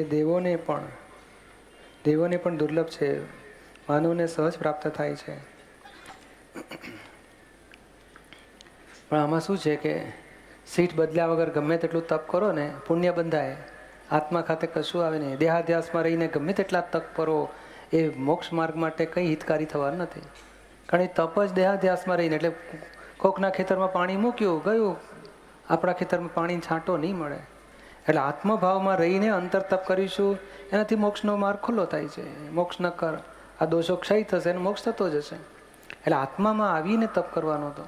દેવોને પણ દુર્લભ છે, માનવને સહજ પ્રાપ્ત થાય છે. પણ આમાં શું છે કે સીટ બદલ્યા વગર ગમે તેટલું તપ કરો ને પુણ્ય બંધાય, આત્મા ખાતે કશું આવે નહીં. દેહાધ્યાસમાં રહીને ગમે તેટલા તપ કરો એ મોક્ષ માર્ગ માટે કંઈ હિતકારી થવાનું નથી. કારણ એ તપ જ દેહાધ્યાસમાં રહીને, એટલે કોકના ખેતરમાં પાણી મૂક્યું ગયું, આપણા ખેતરમાં પાણી છાંટો નહીં મળે. એટલે આત્મભાવમાં રહીને અંતર તપ કરીશું, એનાથી મોક્ષનો માર્ગ ખુલ્લો થાય છે. મોક્ષ ન કર, આ દોષો ક્ષય થશે અને મોક્ષ થતો જશે. એટલે આત્મામાં આવીને તપ કરવાનો હતો.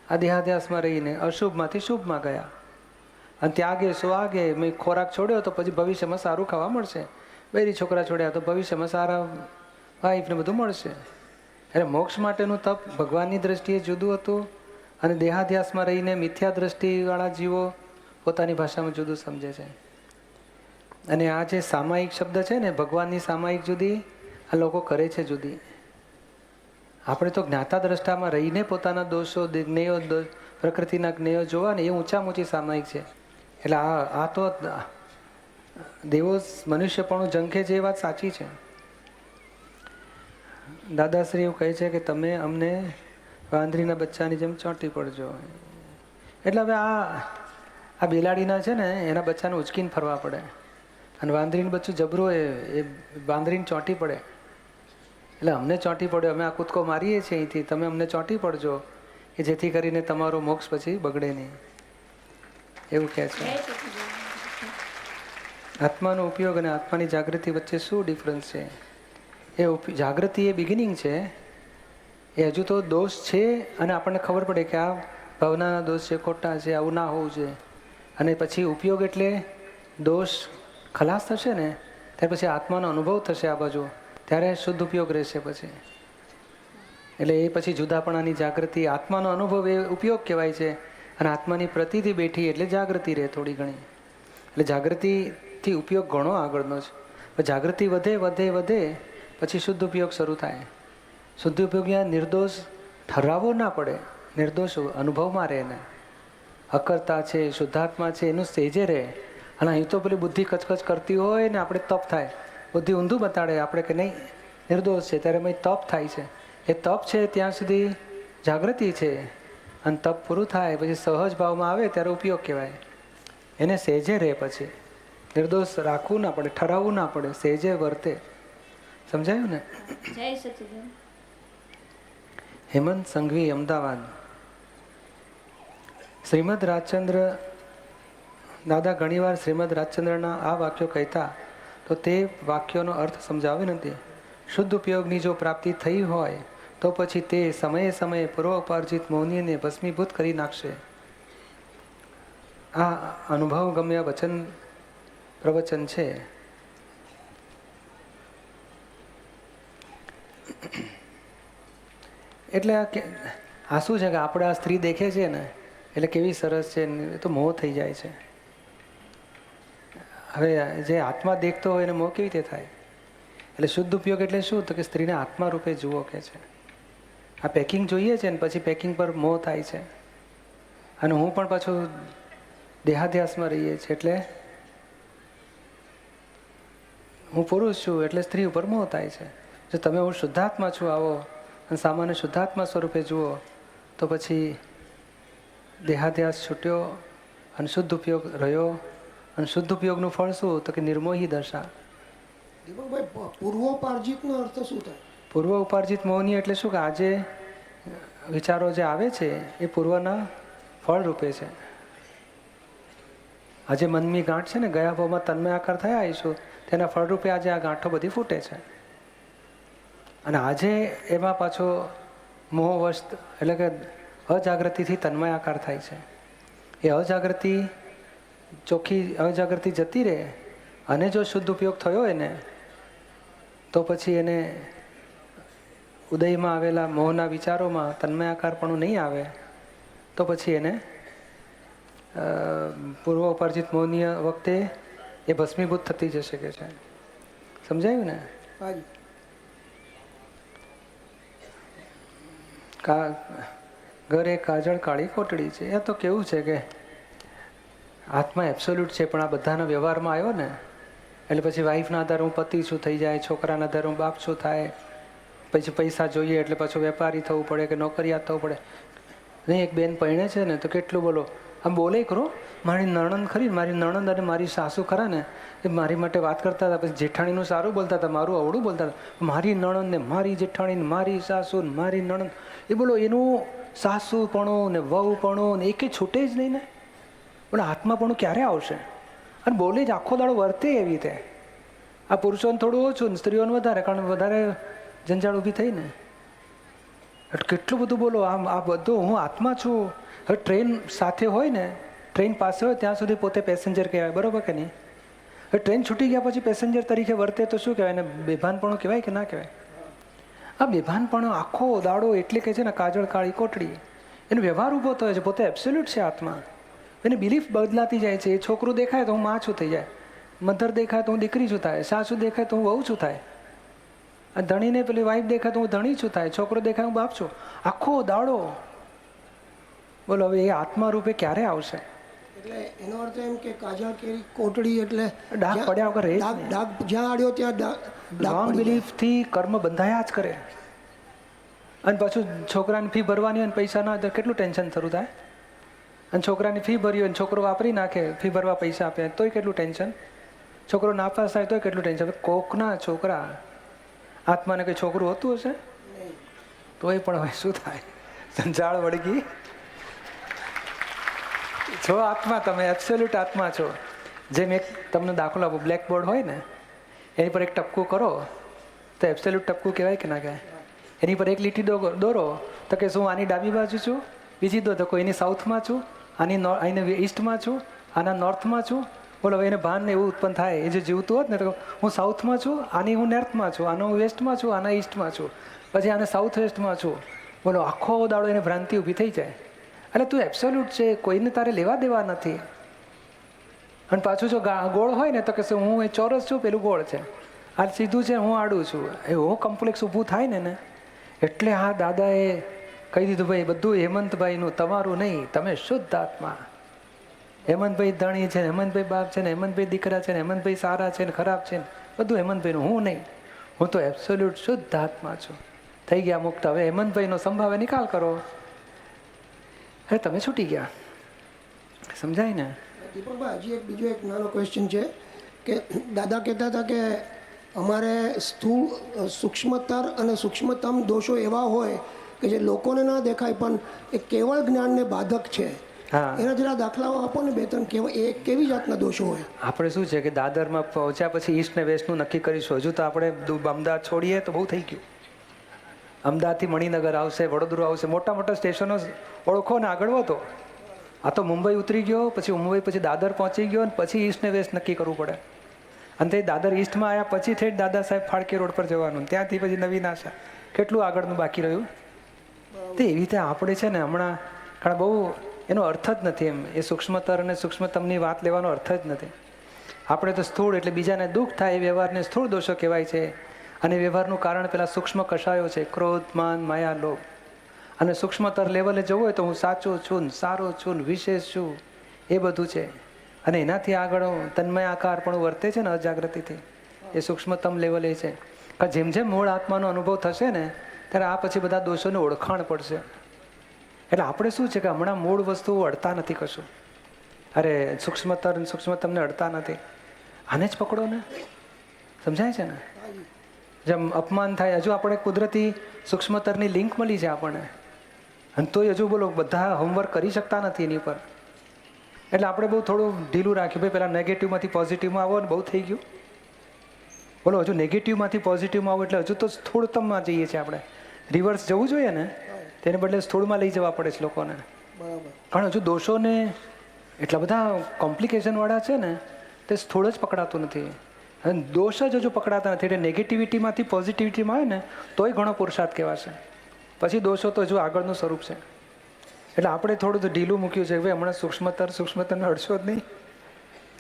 આ દેહાધ્યાસમાં રહીને અશુભમાંથી શુભમાં ગયા, અને ત્યાગે સ્વાગે મેં ખોરાક છોડ્યો તો પછી ભવિષ્યમાં સારું ખાવા મળશે, બૈરી છોકરા છોડ્યા તો ભવિષ્યમાં સારા વાઈફને બધું મળશે. એટલે મોક્ષ માટેનું તપ ભગવાનની દ્રષ્ટિએ જુદું હતું, અને દેહાધ્યાસમાં રહીને મિથ્યા દ્રષ્ટિવાળા જીવો પોતાની ભાષામાં જુદું સમજે છે. અને આ જે સામાયિક શબ્દ છે ને, ભગવાનની સામાયિક જુદી, આ લોકો કરે છે જુદી. આપણે તો જ્ઞાતા દ્રષ્ટામાં રહીને પોતાના દોષો જ્ઞેયો પ્રકૃતિના જ્ઞેયો જોવા ને એ ઊંચામાં ઊંચી સામાયિક છે. એટલે આ તો દેવો મનુષ્યપણું ઝંખે છે, એ વાત સાચી છે. દાદાશ્રી એવું કહે છે કે તમે અમને વાંદરીના બચ્ચાની જેમ ચોંટી પડજો. એટલે હવે આ બિલાડીના છે ને, એના બચ્ચાને ઉચકીને ફરવા પડે, અને વાંદરીનું બચ્ચું જબરું એ વાંદરીને ચોંટી પડે. એટલે અમને ચોંટી પડ્યો, અમે આ કૂદકો મારીએ છીએ અહીંથી, તમે અમને ચોંટી પડજો, કે જેથી કરીને તમારો મોક્ષ પછી બગડે નહીં, એવું કહે છે. આત્માનો ઉપયોગ અને આત્માની જાગૃતિ વચ્ચે શું ડિફરન્સ છે? એ જાગૃતિ એ બિગિનિંગ છે, એ હજુ તો દોષ છે, અને આપણને ખબર પડે કે આ ભાવનાના દોષ છે, ખોટા છે, આવું ના હોવું જોઈએ. અને પછી ઉપયોગ એટલે દોષ ખલાસ થશે ને, ત્યાર પછી આત્માનો અનુભવ થશે આ બાજુ, ત્યારે શુદ્ધ ઉપયોગ રહેશે પછી. એટલે એ પછી જુદાપણાની જાગૃતિ, આત્માનો અનુભવ એ ઉપયોગ કહેવાય છે, અને આત્માની પ્રતિથી બેઠી એટલે જાગૃતિ રહે થોડી ઘણી. એટલે જાગૃતિથી ઉપયોગ ઘણો આગળનો છે. જાગૃતિ વધે વધે વધે પછી શુદ્ધ ઉપયોગ શરૂ થાય. શુદ્ધ ઉપયોગ ત્યાં નિર્દોષ ઠરાવવો ના પડે, નિર્દોષ અનુભવમાં રહે ને, અકર્તા છે, શુદ્ધાત્મા છે, એનું સેજે રહે. અને અહીં તો પેલી બુદ્ધિ કચકચ કરતી હોય ને, આપણે તપ થાય, બુદ્ધિ ઊંધું બતાડે આપણે કે નહીં નિર્દોષ છે, ત્યારે મેં તપ થાય છે. એ તપ છે ત્યાં સુધી જાગૃતિ છે, અને તપ પૂરું થાય પછી સહજ ભાવમાં આવે ત્યારે ઉપયોગ કહેવાય. એને સહેજે રહે, પછી નિર્દોષ રાખવું ના પડે, ઠરાવવું ના પડે, સહેજે વર્તે. સમજાયું ને? જય સચિદાનંદ. હેમંત સંઘવી, અમદાવાદ. શ્રીમદ રાજચંદ્ર દાદા ઘણીવાર શ્રીમદ રાજચંદ્રના આ વાક્યો કહેતા, તો તે વાક્યોનો અર્થ સમજાવે નથી. શુદ્ધ ઉપયોગની જો પ્રાપ્તિ થઈ હોય તો પછી તે સમયે સમયે પૂર્વોપાર્જિત મૌનીને ભસ્મીભૂત કરી નાખશે. આ અનુભવ ગમ્ય પ્રવચન છે. એટલે આ શું છે કે આપણે આ સ્ત્રી દેખે છે ને, એટલે કેવી સરસ છે, એ તો મોહ થઈ જાય છે. હવે જે આત્મા દેખતો હોય એને મોહ કેવી રીતે થાય? એટલે શુદ્ધ ઉપયોગ એટલે શું? તો કે સ્ત્રીને આત્મા રૂપે જુઓ કે છે. આ પેકિંગ જોઈએ છે ને પછી પેકિંગ પર મોહ થાય છે. અને હું પણ પાછું દેહાધ્યાસમાં રહીએ છીએ, એટલે હું પુરુષ છું એટલે સ્ત્રી ઉપર મોહ થાય છે. જો તમે હું શુદ્ધાત્મા છું આવો અને સામાન્ય શુદ્ધાત્મા સ્વરૂપે જુઓ તો પછી દેહાધ્યાસ છૂટ્યો અને શુદ્ધ ઉપયોગ રહ્યો. અને શુદ્ધ ઉપયોગનું ફળ શું? તો કે નિર્મોહી દશા. પૂર્વોપાર્જિતનો અર્થ શું થાય? પૂર્વ ઉપાર્જિત મોહની એટલે શું કે આજે વિચારો જે આવે છે એ પૂર્વના ફળ રૂપે છે. આજે મનની ગાંઠ છે ને, ગયા ભાવમાં તન્મય આકાર થયા આવીશું, તેના ફળ રૂપે આજે આ ગાંઠો બધી ફૂટે છે. અને આજે એમાં પાછો મોહવશ એટલે કે અજાગૃતિથી તન્મય આકાર થાય છે. એ અજાગૃતિ ચોખ્ખી અજાગૃતિ જતી રહે અને જો શુદ્ધ ઉપયોગ થયો હોય ને તો પછી એને ઉદયમાં આવેલા મોહના વિચારોમાં તન્મયાકારપણું નહીં આવે, તો પછી એને પૂર્વ અપરાજિત મૌન્ય વખતે એ ભસ્મીભૂત થતી જશે કે છે. સમજાયું ને? હાજી. ઘરે કાજળ કાળી કોટડી છે. એ તો કેવું છે કે આત્મા એબ્સોલ્યુટ છે, પણ આ બધાના વ્યવહારમાં આવ્યો ને એટલે પછી વાઈફના આધારે હું પતિ શું થઈ જાય, છોકરાના આધારે હું બાપ શું થાય, પછી પૈસા જોઈએ એટલે પાછું વેપારી થવું પડે કે નોકરિયાત થવું પડે. નહીં, એક બેન પરણે છે ને તો કેટલું બોલો આમ બોલે કરો. મારી નણંદ ખરી, મારી નણંદ અને મારી સાસુ ખરા ને એ મારી માટે વાત કરતા હતા. પછી જેઠાણીનું સારું બોલતા હતા, મારું અવળું બોલતા હતા. મારી નણંદ ને મારી જેઠાણી ને મારી સાસુ ને મારી નણંદ, એ બોલો એનું સાસુપણું ને વહુપણું ને એકે છૂટે જ નહીં ને. બોલો આત્માપણું ક્યારે આવશે? અને બોલે જ આખો દાડો વર્તે એવી રીતે. આ પુરુષોને થોડું ઓછું ને સ્ત્રીઓને વધારે, કારણ વધારે જંજાળ ઊભી થઈ ને. કેટલું બધું બોલો આમ આ બધું હું આત્મા છું. હવે ટ્રેન સાથે હોય ને, ટ્રેન પાસે હોય ત્યાં સુધી પોતે પેસેન્જર કહેવાય, બરાબર કે નહીં? હવે ટ્રેન છૂટી ગયા પછી પેસેન્જર તરીકે વર્તે તો શું કહેવાય? એને બેભાનપણું કહેવાય કે ના કહેવાય? આ બેભાનપણું આખો દાડો એટલે કે છે ને કાજળ કાળી કોટડી, એનો વ્યવહાર ઊભો થયો છે. પોતે એબ્સોલ્યુટ છે આત્મા. એની બિલીફ બદલાતી જાય છે. એ છોકરું દેખાય તો હું માં છું થઈ જાય, મધર દેખાય તો હું દીકરી છું થાય, સાસુ દેખાય તો હું વહુ છું થાય, આ ધણીને પેલી વાઈફ દેખાય તો હું ધણી છું થાય, છોકરો દેખાય હું બાપ છું. આખો દાડો બોલો. હવે એ આત્મા રૂપે ક્યારે આવશે? એટલે એનો અર્થ એમ કે કાજળ કેરી કોટડી એટલે ડાઘ પડ્યા વગર રહે જ ડાઘ નહીં. ડાઘ જ્યાં આડ્યો ત્યાં ડાઘ રોંગ પડી જાય. બિલીફથી કર્મ બંધાયા જ કરે. અને પાછું છોકરાની ફી ભરવાની હોય ને પૈસા ના હોય તો કેટલું ટેન્શન થયું થાય. અને છોકરાની ફી ભરી હોય ને છોકરો વાપરી નાખે, ફી ભરવા પૈસા આપે તોય કેટલું ટેન્શન. છોકરો નાપાસ થાય તોય કેટલું ટેન્શન. કોકના છોકરા આત્માને કંઈ છોકરું હોતું હશે તોય પણ હવે શું થાય? જંજાળ વળગી છો આત્મા. તમે એબ્સોલ્યુટ આત્મા છો. જેમ એક તમને દાખલો આપો, બ્લેકબોર્ડ હોય ને એની પર એક ટપકું કરો તો એબ્સોલ્યુટ ટપકું કહેવાય કે ના કહેવાય? એની પર એક લીટી દોરો તો કે શું આની ડાબી બાજુ છું, બીજી દો તો કોઈની સાઉથમાં છું, આની ઈસ્ટમાં છું, આના નોર્થમાં છું. બોલો એને ભાન એવું ઉત્પન્ન થાય. એ જે જીવતું હોત ને તો હું સાઉથમાં છું, આની હું નોર્થમાં છું, આનો હું વેસ્ટમાં છું, આના ઈસ્ટમાં છું, પછી આને સાઉથ વેસ્ટમાં છું. બોલો આખો દાડો એને ભ્રાંતિ ઊભી થઈ જાય. એટલે તું એબ્સોલ્યુટ છે, કોઈને તારે લેવા દેવા નથી. અને પાછું જો ગોળ હોય ને તો કે હું એ ચોરસ છું, પેલું ગોળ છે, આ સીધું છે, હું આડું છું. એવું કોમ્પ્લેક્સ ઊભું થાય ને એટલે આ દાદાએ કહી દીધું, ભાઈ બધું હેમંતભાઈનું, તમારું નહીં. તમે શુદ્ધ આત્મા. હેમંતભાઈ ધણી છે ને, હેમંતભાઈ બાપ છે ને, હેમંતભાઈ દીકરા છે ને, હેમંતભાઈ સારા છે ને ખરાબ છે ને, બધું હેમંતભાઈનું, હું નહીં. હું તો એબ્સોલ્યુટ શુદ્ધ આત્મા છું. થઈ ગયા મુક્ત. હવે હેમંતભાઈનો સંભાવે નિકાલ કરો. અરે તમે છૂટી ગયા. સમજાય ને? દીપકભાઈ હજી એક બીજો એક નાનો ક્વેશ્ચન છે કે દાદા કહેતા હતા કે અમારે સ્થૂળ સૂક્ષ્મતર અને સૂક્ષ્મતમ દોષો એવા હોય કે જે લોકોને ના દેખાય પણ એ કેવળ જ્ઞાનને બાધક છે. હા, એના જરા દાખલાઓ આપો ને બે ત્રણ. એ કેવી જાતના દોષો હોય? આપણે શું છે કે દાદરમાં પહોંચ્યા પછી ઈસ્ટ ને વેસ્ટનું નક્કી કરીશું. હજુ તો આપણે અમદાવાદ છોડીએ તો બહુ થઈ ગયું. અમદાવાદથી મણિનગર આવશે, વડોદરા આવશે, મોટા મોટા સ્ટેશનો ઓળખો ને આગળ વધો. આ તો મુંબઈ ઉતરી ગયો, પછી મુંબઈ પછી દાદર પહોંચી ગયો, અને પછી ઈસ્ટ ને વેસ્ટ નક્કી કરવું પડે. અને તે દાદર ઈસ્ટમાં આવ્યા પછી થેટ દાદા સાહેબ ફાળકે રોડ પર જવાનું, ત્યાંથી પછી નવીન આશા. કેટલું આગળનું બાકી રહ્યું? તો એવી રીતે આપણે છે ને હમણાં, કારણ બહુ એનો અર્થ જ નથી એમ. એ સૂક્ષ્મતર અને સૂક્ષ્મતમની વાત લેવાનો અર્થ જ નથી. આપણે તો સ્થૂળ એટલે બીજાને દુઃખ થાય એ વ્યવહારને સ્થૂળ દોષો કહેવાય છે. અને વ્યવહારનું કારણ પેલા સૂક્ષ્મ કષાયો છે, ક્રોધ, માન, માયા, લોભ. અને સૂક્ષ્મતર લેવલે જવું હોય તો હું સાચો છું, સારો છું, વિશેષ છું, એ બધું છે. અને એનાથી આગળ તન્મય આકાર પણ વર્તે છે ને અજાગૃતિથી, એ સૂક્ષ્મતમ લેવલે છે. જેમ જેમ મૂળ આત્માનો અનુભવ થશે ને ત્યારે આ પછી બધા દોષોને ઓળખાણ પડશે. એટલે આપણે શું છે કે હમણાં મૂળ વસ્તુઓ અડતા નથી કશું. અરે સૂક્ષ્મતર સૂક્ષ્મતમને અડતા નથી. આને જ પકડો ને. સમજાય છે ને? જેમ અપમાન થાય, હજુ આપણે કુદરતી સૂક્ષ્મતરની લિંક મળી છે આપણને, અને તોય હજુ બોલો બધા હોમવર્ક કરી શકતા નથી એની પર. એટલે આપણે બહુ થોડું ઢીલું રાખ્યું. ભાઈ પહેલાં નેગેટિવમાંથી પોઝિટિવમાં આવો ને બહુ થઈ ગયું. બોલો હજુ નેગેટિવમાંથી પોઝિટિવમાં આવો એટલે હજુ તો સ્થૂળતમમાં જઈએ છીએ આપણે. રિવર્સ જવું જોઈએ ને, તેને બદલે સ્થૂળમાં લઈ જવા પડે છે લોકોને. પણ હજુ દોષોને એટલા બધા કોમ્પ્લિકેશનવાળા છે ને તે સ્થૂળ જ પકડાતું નથી. અને દોષ જ હજુ પકડાતા નથી. એટલે નેગેટિવિટીમાંથી પોઝિટિવિટીમાં આવે ને તોય ઘણો પુરુષાર્થ કહેવાશે. પછી દોષો તો હજુ આગળનું સ્વરૂપ છે. એટલે આપણે થોડું તો ઢીલું મૂક્યું છે કે ભાઈ હમણાં સૂક્ષ્મતરને અડશો જ નહીં.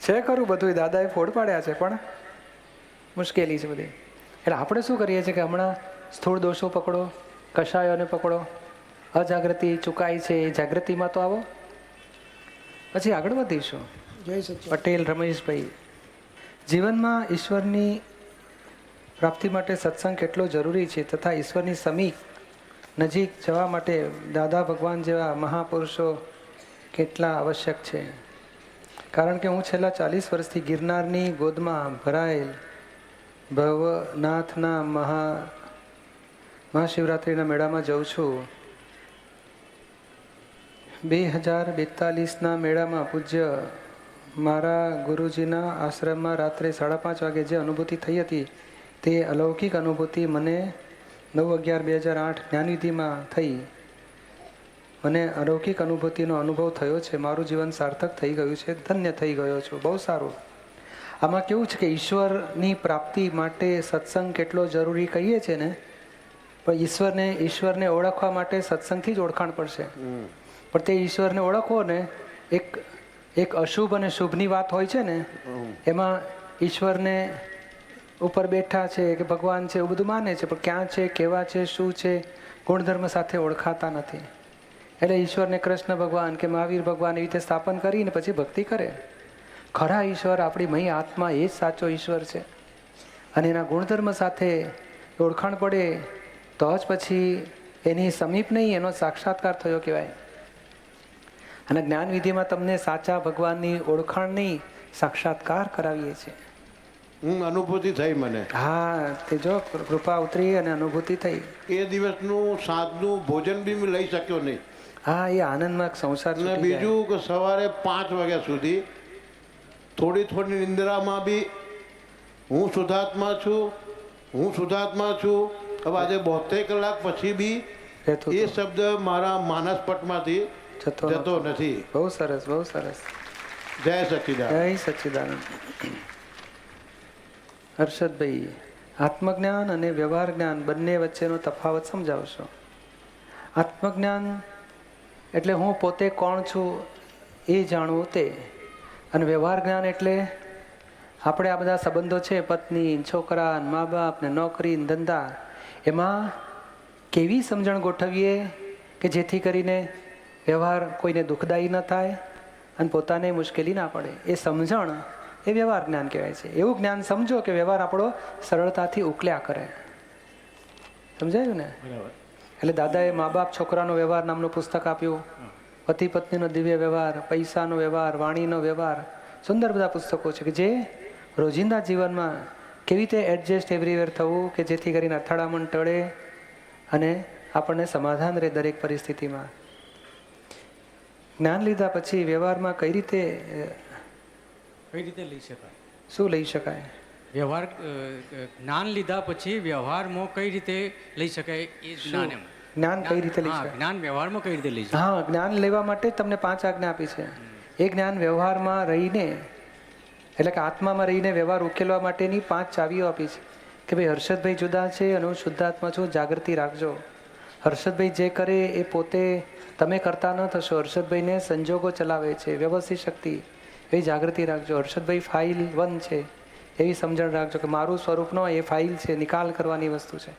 છે ખરું બધું, દાદાએ ફોડ પાડ્યા છે, પણ મુશ્કેલી છે બધી. એટલે આપણે શું કરીએ છીએ કે હમણાં સ્થૂળ દોષો પકડો, કષાયોને પકડો, અજાગૃતિ ચુકાઈ છે એ જાગૃતિમાં તો આવો, પછી આગળ વધીશું. જય સચિદાનંદ. પટેલ રમેશભાઈ, જીવનમાં ઈશ્વરની પ્રાપ્તિ માટે સત્સંગ કેટલો જરૂરી છે તથા ઈશ્વરની સમીપ નજીક જવા માટે દાદા ભગવાન જેવા મહાપુરુષો કેટલા આવશ્યક છે? કારણ કે હું છેલ્લા 40 વર્ષથી ગિરનારની ગોદમાં ભરાયેલ ભવનાથના મહાશિવરાત્રિના મેળામાં જઉં છું. 2042ના મેળામાં પૂજ્ય મારા ગુરુજીના આશ્રમમાં રાત્રે 5:30 વાગે જે અનુભૂતિ થઈ હતી તે અલૌકિક અનુભૂતિ મને 9/11/2008 જ્ઞાનવિધિમાં થઈ. મને અલૌકિક અનુભૂતિનો અનુભવ થયો છે. મારું જીવન સાર્થક થઈ ગયું છે, ધન્ય થઈ ગયો છું. બહુ સારું. આમાં કેવું છે કે ઈશ્વરની પ્રાપ્તિ માટે સત્સંગ કેટલો જરૂરી કહીએ છીએ ને, પણ ઈશ્વરને ઓળખવા માટે સત્સંગથી જ ઓળખાણ પડશે. પણ તે ઈશ્વરને ઓળખવો ને, એક અશુભ અને શુભની વાત હોય છે ને, એમાં ઈશ્વરને ઉપર બેઠા છે કે ભગવાન છે એવું બધું માને છે, પણ ક્યાં છે, કેવા છે, શું છે, ગુણધર્મ સાથે ઓળખાતા નથી. એટલે ઈશ્વરને કૃષ્ણ ભગવાન કે મહાવીર ભગવાન એવી રીતે સ્થાપન કરીને પછી ભક્તિ કરે. ખરા ઈશ્વર આપણી મહી આત્મા એ જ સાચો ઈશ્વર છે, અને એના ગુણધર્મ સાથે ઓળખાણ પડે તો જ પછી એની સમીપ નહીં, એનો સાક્ષાત્કાર થયો કહેવાય. અને જ્ઞાનવિધિમાં તમને સાચા ભગવાનની ઓળખાણની સાક્ષાત્કાર કરાવીએ છીએ. અનુભૂતિ થઈ મને. હા, તે જો કૃપા ઉતરી અને અનુભૂતિ થઈ. એ દિવસનું સાંજનું ભોજન બી મેં લઈ શક્યો નહીં. હા, એ આનંદમાં સંસાર અને છૂટી જાય. બીજું કે સવારે 5 વાગ્યા સુધી થોડી નિંદ્રામાં બી હું શુદ્ધાત્મા છું. હવે આજે 72 કલાક પછી બી રહેતું એ હતું. શબ્દ મારા માનસપટમાંથી જતો નથી. બહુ સરસ, બહુ સરસ. જય સચ્ચિદાનંદ. જય સચ્ચિદાનંદ. હર્ષદભાઈ, આત્મજ્ઞાન અને વ્યવહાર જ્ઞાન બંને વચ્ચેનો તફાવત સમજાવશો. આત્મજ્ઞાન એટલે હું પોતે કોણ છું એ જાણવું તે, અને વ્યવહાર જ્ઞાન એટલે આપણે આ બધા સંબંધો છે, પત્ની, છોકરા, મા બાપ ને નોકરી, ધંધા, એમાં કેવી સમજણ ગોઠવીએ કે જેથી કરીને વ્યવહાર કોઈને દુઃખદાયી ન થાય અને પોતાને મુશ્કેલી ના પડે. એ સમજણ એ વ્યવહાર જ્ઞાન કહેવાય છે. એવું જ્ઞાન સમજો કે વ્યવહાર આપણો સરળતાથી ઉકલ્યા કરે. સમજાયું ને? એટલે દાદાએ મા બાપ છોકરાનો વ્યવહાર નામનું પુસ્તક આપ્યું, પતિ પત્નીનો દિવ્ય વ્યવહાર, પૈસાનો વ્યવહાર, વાણીનો વ્યવહાર, સુંદર બધા પુસ્તકો છે કે જે રોજિંદા જીવનમાં કેવી રીતે એડજસ્ટ એવરીવેર થવું કે જેથી કરીને અથડામણ ટળે અને આપણને સમાધાન રહે દરેક પરિસ્થિતિમાં. જ્ઞાન લીધા પછી વ્યવહારમાં કઈ રીતે લઈ શકાય? શું લઈ શકાય? વ્યવહાર જ્ઞાન લીધા પછી વ્યવહારમાં કઈ રીતે લઈ શકાય એ જ્ઞાન એમ. જ્ઞાન કઈ રીતે લઈ હા, શકાય? જ્ઞાન વ્યવહારમાં કઈ રીતે લઈ શકાય? હા, જ્ઞાન લેવા માટે તમને 5 આજ્ઞા આપી છે. એ જ્ઞાન વ્યવહારમાં રહીને, એટલે કે આત્મામાં રહીને વ્યવહાર ઉકેલવા માટેની 5 ચાવીઓ આપી છે કે ભાઈ હર્ષદભાઈ જુદા છે અને હું શુદ્ધાત્મા છું, જાગૃતિ રાખજો. હર્ષદભાઈ જે કરે એ પોતે તમે કરતા ન થશો. હર્ષદભાઈને સંજોગો ચલાવે છે, વ્યવસ્થિત શક્તિ, એ જાગૃતિ રાખજો. હર્ષદભાઈ ફાઇલ 1 છે એવી સમજણ રાખજો કે મારું સ્વરૂપનો એ ફાઇલ છે, નિકાલ કરવાની વસ્તુ છે.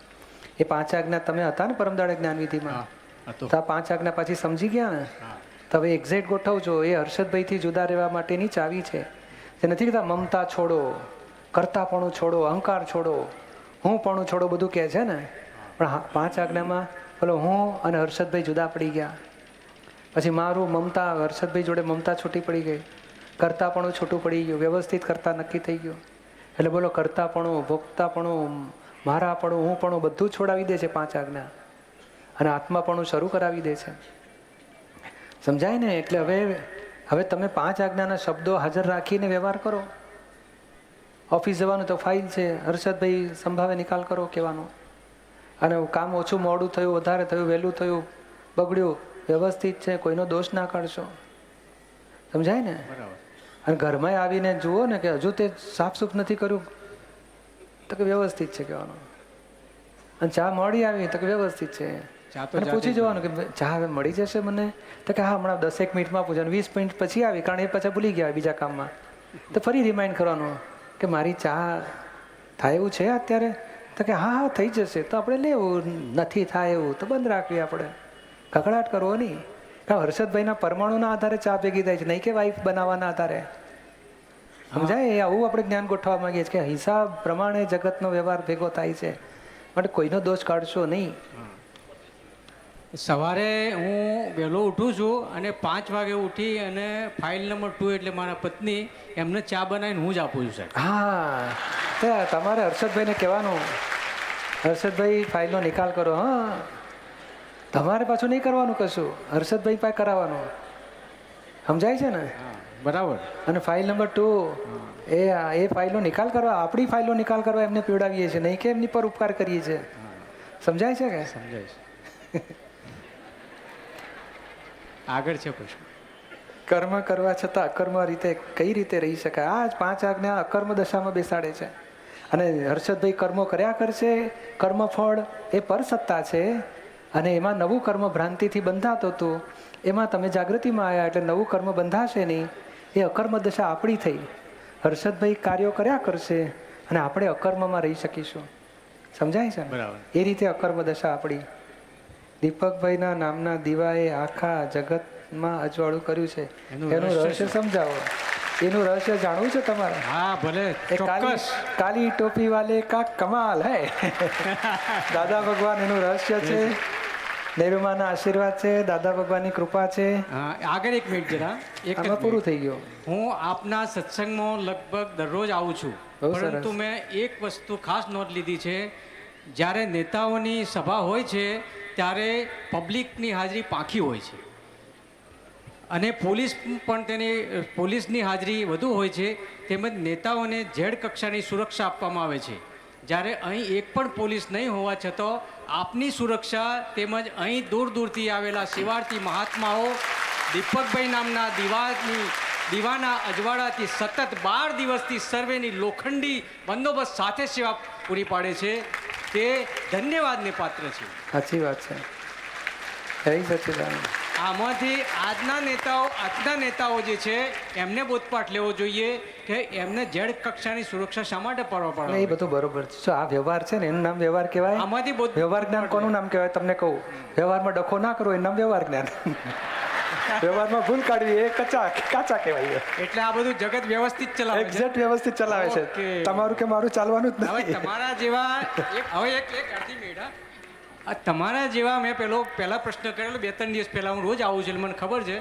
એ 5 આજ્ઞા તમે હતા ને પરમદાડે જ્ઞાનવિધિમાં, તો આ 5 આજ્ઞા પાછી સમજી ગયા ને, તો હવે એક્ઝેક્ટ ગોઠવજો. એ હર્ષદભાઈથી જુદા રહેવા માટેની ચાવી છે. જે નથી કહેતા મમતા છોડો, કરતાપણું છોડો, અહંકાર છોડો, હું પણ છોડો, બધું કહે છે ને, પણ 5 આજ્ઞામાં બોલો હું અને હર્ષદભાઈ જુદા પડી ગયા. પછી મારું મમતા, હર્ષદભાઈ જોડે મમતા છૂટી પડી ગઈ, કરતાપણું છૂટું પડી ગયું, વ્યવસ્થિત કરતા નક્કી થઈ ગયું. એટલે બોલો કરતાપણું, ભોગતાપણું, મારાપણું, હું પણ બધું છોડાવી દે છે 5 આજ્ઞા, અને આત્માપણું શરૂ કરાવી દે છે. સમજાય ને? એટલે હવે તમે 5 આજ્ઞાના શબ્દો હાજર રાખીને વ્યવહાર કરો. ઓફિસ જવાનું તો ફાઇલ છે, હર્ષદભાઈ સંભાવે નિકાલ કરો કહેવાનો. અને કામ ઓછું મોડું થયું, વધારે થયું, વહેલું થયું, બગડ્યું, વ્યવસ્થિત છે, કોઈનો દોષ ના કાઢશો. સમજાય ને? અને ઘરમાં આવીને જુઓ ને કે હજુ તે સાફ સૂફ નથી કર્યું તો કે વ્યવસ્થિત છે કહેવાનું. અને ચા મોડી આવી તો કે વ્યવસ્થિત છે, ચા તો અને જાતે પૂછી જ જવાનું કે ચા હવે મળી જશે મને? તો કે હા, હમણાં 10 મિનિટમાં પૂછવાનું. 20 મિનિટ પછી આવી, કારણ એ પાછા ભૂલી ગયા બીજા કામમાં. તો ફરી રિમાઇન્ડ કરવાનું કે મારી ચા થાય એવું છે અત્યારે? તો કે હા હા થઈ જશે. તો આપણે લેવું, નથી થાય એવું તો બંધ રાખવી. આપણે કકડાટ કરવો નહીં. કારણ હર્ષદભાઈના પરમાણુના આધારે ચા ભેગી થાય છે, નહીં કે વાઈફ બનાવવાના આધારે. સમજાય? આવું આપણે જ્ઞાન ગોઠવવા માંગીએ છીએ કે હિસાબ પ્રમાણે જગતનો વ્યવહાર ભેગો થાય છે, માટે કોઈનો દોષ કાઢશો નહીં. સવારે હું વહેલો ઉઠું છું અને 5 વાગે ઉઠી અને ફાઇલ નંબર 2 એટલે મારા પત્ની એમને ચા બનાવીને હું જ આપું છું સાહેબ. હા, તો તમારે હર્ષદભાઈને કહેવાનું, હર્ષદભાઈ ફાઇલનો નિકાલ કરો. હા, તમારે પાછું નહીં કરવાનું કશું, હર્ષદભાઈ પાસે કરાવવાનું. સમજાય છે ને? હા, બરાબર. અને ફાઇલ નંબર 2 એ ફાઇલનો નિકાલ કરવા, આપણી ફાઇલનો નિકાલ કરવા એમને પીવડાવીએ છીએ, નહીં કે એમની પર ઉપકાર કરીએ છીએ. સમજાય છે કે? સમજાય છે. આગળ છે પ્રશ્ન. કર્મ કરવા છતાં અકર્મ રીતે કઈ રીતે રહી શકાય? આ જ 5 આજ્ઞા અકર્મ દશામાં બેસાડે છે. અને હર્ષદભાઈ કર્મો કર્યા કરશે, કર્મફળ એ પરસત્તા છે, અને એમાં નવું કર્મ ભ્રાંતિથી બંધાતું હતું, એમાં તમે જાગૃતિમાં આવ્યા એટલે નવું કર્મ બંધાશે નહીં. એ અકર્મ દશા આપણી થઈ. હર્ષદભાઈ કાર્યો કર્યા કરશે અને આપણે અકર્મમાં રહી શકીશું. સમજાય છે? બરાબર. એ રીતે અકર્મ દશા આપણી. દીપકભાઈના નામના દીવાએ આખા જગતમાં અજવાળું કર્યું છે, એનું રહસ્ય સમજાવો. એનું રહસ્ય જાણવું છે તમારે? હા ભલે, એ ચોક્કસ. કાલી ટોપી વાલે કા કમાલ હે. દાદા ભગવાન એનું રહસ્ય છે, નિરૂમાના આશીર્વાદ છે, દાદા ભગવાનની કૃપા છે. હા, આગળ 1 મિનિટ જરા. એક જ આમાં પૂરું મિનિટ. થઈ ગયું. હું આપના સત્સંગમાં લગભગ દરરોજ આવું છું, બહુ સરસ. પરંતુ મેં એક વસ્તુ ખાસ નોંધ લીધી છે, જ્યારે નેતાઓની સભા હોય છે ત્યારે પબ્લિકની હાજરી પાંખી હોય છે અને પોલીસની હાજરી વધુ હોય છે, તેમજ નેતાઓને ઝેડ કક્ષાની સુરક્ષા આપવામાં આવે છે. જ્યારે અહીં એક પણ પોલીસ નહીં હોવા છતાં આપની સુરક્ષા તેમજ અહીં દૂર દૂરથી આવેલા શિવાર્થી મહાત્માઓ દીપકભાઈ નામના દીવાના અજવાળાથી સતત 12 દિવસથી સર્વેની લોખંડી બંદોબસ્ત સાથે સેવા પૂરી પાડે છે. તે ધન્યવાદને પાત્ર છે. સાચી વાત છે. જય સચ્ચિદાનંદ. આમાંથી આજના નેતાઓ જે છે એમને બોધપાઠ લેવો જોઈએ કે એમને ઝેડ કક્ષાની સુરક્ષા શા માટે પાડવા એ પડે. બધું બરોબર છે. જો આ વ્યવહાર છે ને, એનું નામ વ્યવહાર કહેવાય. આમાંથી વ્યવહાર જ્ઞાન કોનું નામ કહેવાય તમને કહું? વ્યવહારમાં ડખો ના કરવો એનું નામ વ્યવહાર જ્ઞાન. વ્યવહારમાં ભૂલ કાઢવી એ કાચા કહેવાય. એટલે આ બધું જગત વ્યવસ્થિત ચલાવે છે. એક્ઝેક્ટ વ્યવસ્થિત ચલાવે છે. ઓકે. તમારું કે મારું ચાલવાનું જ હવે નથી. તમારા જેવા એક અડધી મિનિટ હા. આ તમારા જેવા મેં પહેલા પ્રશ્ન કરેલો 2-3 દિવસ પહેલાં. હું રોજ આવું છું, મને ખબર છે.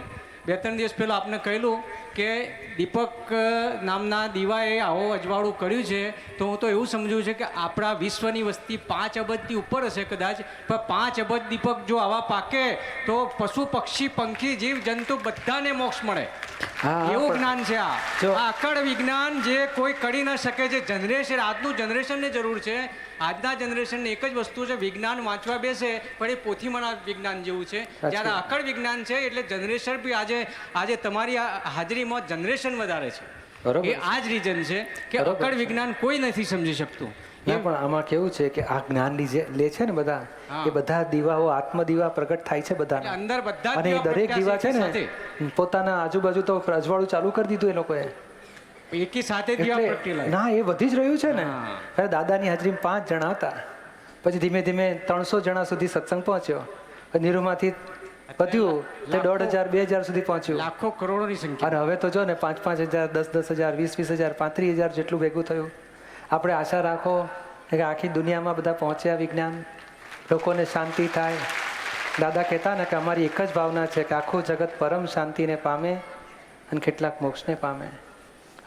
2-3 દિવસ પહેલાં આપને કહેલું કે દીપક નામના દીવાએ આવો અજવાળું કર્યું છે, તો હું તો એવું સમજું છું કે આપણા વિશ્વની વસ્તી 5 અબજથી ઉપર હશે કદાચ, પણ 5 અબજ દીપક જો આવા પાકે તો પશુ પક્ષી પંખી જીવ જંતુ બધાને મોક્ષ મળે. હા, એવું પણ જ્ઞાન છે આ. જો- આ અકળ વિજ્ઞાન જે કોઈ કરી ન શકે, જે જનરેશન આજનું જનરેશનને જરૂર છે. આજના જનરેશનને એક જ વસ્તુ છે, વિજ્ઞાન વાંચવા બેસે પણ એ પોથીમાંના વિજ્ઞાન જેવું છે. જ્યારે અકળ વિજ્ઞાન છે એટલે જનરેશન બી આજે તમારી હાજરીમાં જનરેશન વધારે છે. બરોબર એ છે. આ જ રીઝન છે કે બરોબર અકળ છે. વિજ્ઞાન કોઈ નથી સમજી શકતું. ના, પણ આમાં કેવું છે કે આ જ્ઞાન લે છે ને બધા, હા. એ બધા દીવાઓ આત્મદીવા પ્રગટ થાય છે એટલે બધાના. અંદર બધા જ અને એ દીવા દરેક પ્રગટ્યા દીવા છે ને સાથે. પોતાના આજુબાજુ તો અજવાળું ચાલુ કરી દીધું એ લોકોએ. એકી સાથે દીવા એટલે પ્રગટેલા. ના, એ વધી જ રહ્યું છે ને. હા. હવે દાદાની હાજરીમાં 5 જણા હતા, પછી ધીમે ધીમે 300 જણા સુધી સત્સંગ પહોંચ્યો. નિરૂમાંથી વધ્યું તે 1500 2000 સુધી પહોંચ્યું. લાખો કરોડોની સંખ્યા. અને હવે તો જો ને 5-5 હજાર 10-10 હજાર 20-20 હજાર 35 હજાર જેટલું ભેગું થયું. આપણે આશા રાખો કે આખી દુનિયામાં બધા પહોંચ્યા વિજ્ઞાન, લોકોને શાંતિ થાય. દાદા કહેતા ને કે અમારી એક જ ભાવના છે કે આખું જગત પરમ શાંતિને પામે અને કેટલાક મોક્ષને પામે.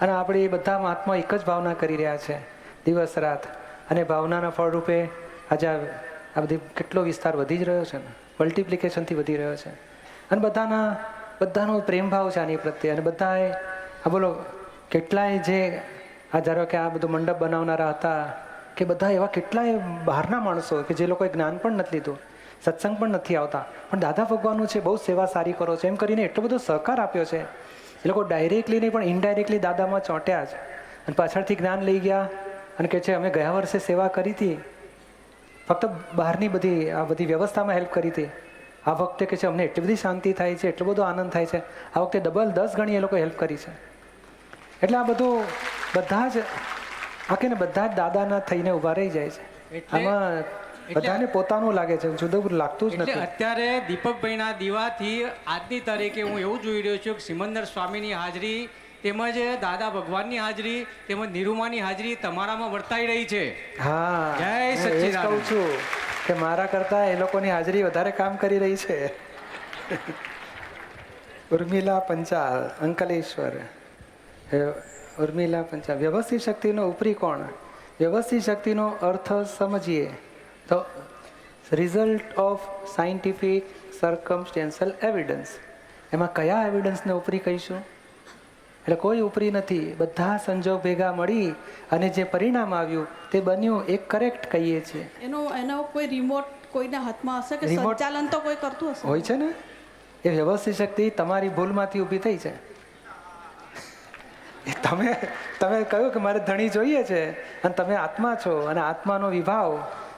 અને આપણે એ બધા મહાત્મા એક જ ભાવના કરી રહ્યા છે દિવસ રાત. અને ભાવનાના ફળરૂપે આજે આ બધી કેટલો વિસ્તાર વધી જ રહ્યો છે ને, મલ્ટિપ્લિકેશનથી વધી રહ્યો છે. અને બધાનો પ્રેમ ભાવ છે આની પ્રત્યે. અને બધાએ આ બોલો કેટલાય જે આ ધારો કે આ બધું મંડપ બનાવનારા હતા કે બધા એવા કેટલાય બહારના માણસો કે જે લોકોએ જ્ઞાન પણ નથી લીધું, સત્સંગ પણ નથી આવતા, પણ દાદા ભગવાનનું છે બહુ સેવા સારી કરો છો એમ કરીને એટલો બધો સહકાર આપ્યો છે. એ લોકો ડાયરેક્ટલી નહીં પણ ઇનડાયરેક્ટલી દાદામાં ચોંટ્યા જ અને પાછળથી જ્ઞાન લઈ ગયા અને કહે છે અમે ગયા વર્ષે સેવા કરી હતી ફક્ત બહારની બધી આ બધી વ્યવસ્થામાં હેલ્પ કરી હતી. આ વખતે કે છે અમને એટલી બધી શાંતિ થાય છે, એટલો બધો આનંદ થાય છે, આ વખતે ડબલ 10 ગણી એ લોકો હેલ્પ કરી છે. એટલે આ બધું બધા જ આખે ને બધા જ દાદાના થઈને ઊભા રહી જાય છે. આમાં બધાને પોતાનું લાગે છે, જુદું લાગતું જ એટલે નથી. અત્યારે દીપકભાઈના દીવાથી આજની તારીખે હું એવું જોઈ રહ્યો છું કે સિમંદર સ્વામીની હાજરી તેમજ દાદા ભગવાનની હાજરી તેમજ નિરૂમાની હાજરી તમારામાં વર્તાઈ રહી છે. હા, જય હું એ જ સચ્ચિદાનંદ. કહું છું કે મારા કરતા એ લોકોની હાજરી વધારે કામ કરી રહી છે. ઉર્મિલા પંચાલ, અંકલેશ્વર. ઉર્મિલા પંચાલ, વ્યવસ્થિત શક્તિનો ઉપરી કોણ? વ્યવસ્થિત શક્તિનો અર્થ સમજીએ તો result of scientific circumstantial evidence. એમાં કયા એવિડન્સને ઉપરી કહીશું? એટલે કોઈ ઉપરી નથી. બધા સંજોગ ભેગા મળી અને જે પરિણામ આવ્યું તે બન્યું એક કરેક્ટ કહીએ છીએ. એનો કોઈ રિમોટ કોઈના હાથમાં હશે કે રિમોટ સંચાલન તો કોઈ કરતું હશે? હોય છે ને. એ વ્યવસ્થિત શક્તિ તમારી ભૂલમાંથી ઊભી થઈ છે. તમે કહ્યું કે મારે ધણી જોઈએ છે અને તમે આત્મા છો અને આત્માનો વિભાવ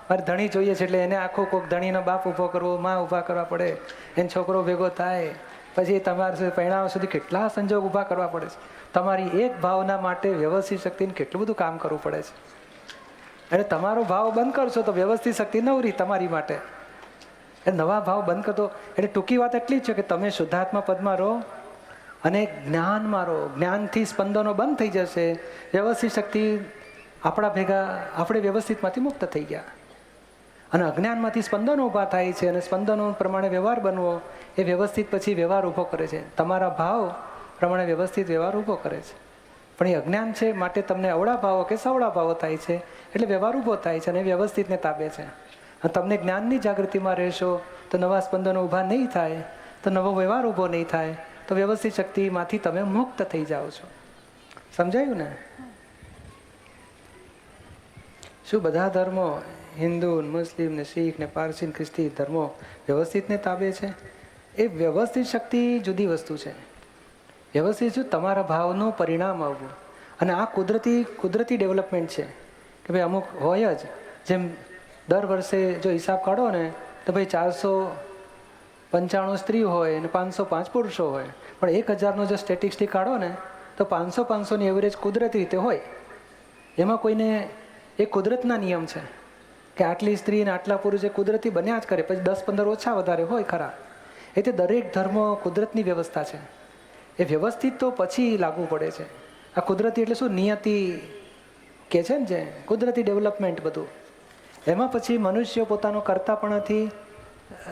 મારે ધણી જોઈએ છે, એટલે એને આખો કોઈક ધણીનો બાપ ઊભો કરવો, માં ઊભા કરવા પડે, એને છોકરો ભેગો થાય, પછી તમારે પરિણામ સુધી કેટલા સંજોગ ઊભા કરવા પડે છે. તમારી એક ભાવના માટે વ્યવસ્થિત શક્તિને કેટલું બધું કામ કરવું પડે છે. અને તમારો ભાવ બંધ કરશો તો વ્યવસ્થિત શક્તિ નવરી તમારી માટે. એ નવા ભાવ બંધ કરતો એટલે ટૂંકી વાત એટલી જ છે કે તમે શુદ્ધાત્મા પદમાં રહો અને જ્ઞાનમાં રહો. જ્ઞાનથી સ્પંદનો બંધ થઈ જશે. વ્યવસ્થિત શક્તિ આપણા ભેગા આપણે વ્યવસ્થિતમાંથી મુક્ત થઈ ગયા અને અજ્ઞાનમાંથી સ્પંદનો ઊભા થાય છે અને સ્પંદનો પ્રમાણે વ્યવહાર બનવો એ વ્યવસ્થિત પછી વ્યવહાર ઊભો કરે છે. તમારા ભાવ પ્રમાણે વ્યવસ્થિત વ્યવહાર ઊભો કરે છે. પણ એ અજ્ઞાન છે માટે તમને અવળા ભાવો કે સવળા ભાવો થાય છે એટલે વ્યવહાર ઊભો થાય છે અને વ્યવસ્થિતને તાબે છે. અને તમને જ્ઞાનની જાગૃતિમાં રહેશો તો નવા સ્પંદનો ઊભા નહીં થાય, તો નવો વ્યવહાર ઊભો નહીં થાય, તો વ્યવસ્થિત શક્તિમાંથી તમે મુક્ત થઈ જાઓ છો. સમજાયું ને? શું બધા ધર્મો, હિન્દુ, મુસ્લિમ ને શીખ ને પારસી ને ખ્રિસ્તી ધર્મો વ્યવસ્થિતને તાબે છે? એ વ્યવસ્થિત શક્તિ જુદી વસ્તુ છે. વ્યવસ્થિત શું? તમારા ભાવનું પરિણામ આવવું. અને આ કુદરતી ડેવલપમેન્ટ છે કે ભાઈ અમુક હોય જ. જેમ દર વર્ષે જો હિસાબ કાઢો ને તો ભાઈ 495 સ્ત્રી હોય અને 505 પુરુષો હોય, પણ 1000નો જો સ્ટેટિસ્ટિક કાઢો ને તો 500ની એવરેજ કુદરતી રીતે હોય. એમાં કોઈને એ કુદરતના નિયમ છે કે આટલી સ્ત્રી અને આટલા પુરુષ એ કુદરતી બન્યા જ કરે, પછી 10-15 ઓછા વધારે હોય ખરા. એટલે દરેક ધર્મ કુદરતની વ્યવસ્થા છે. એ વ્યવસ્થિત તો પછી લાગુ પડે છે. આ કુદરતી એટલે શું? નિયતિ કે છે ને, જે કુદરતી ડેવલપમેન્ટ બધું. એમાં પછી મનુષ્યો પોતાનો કરતાપણાથી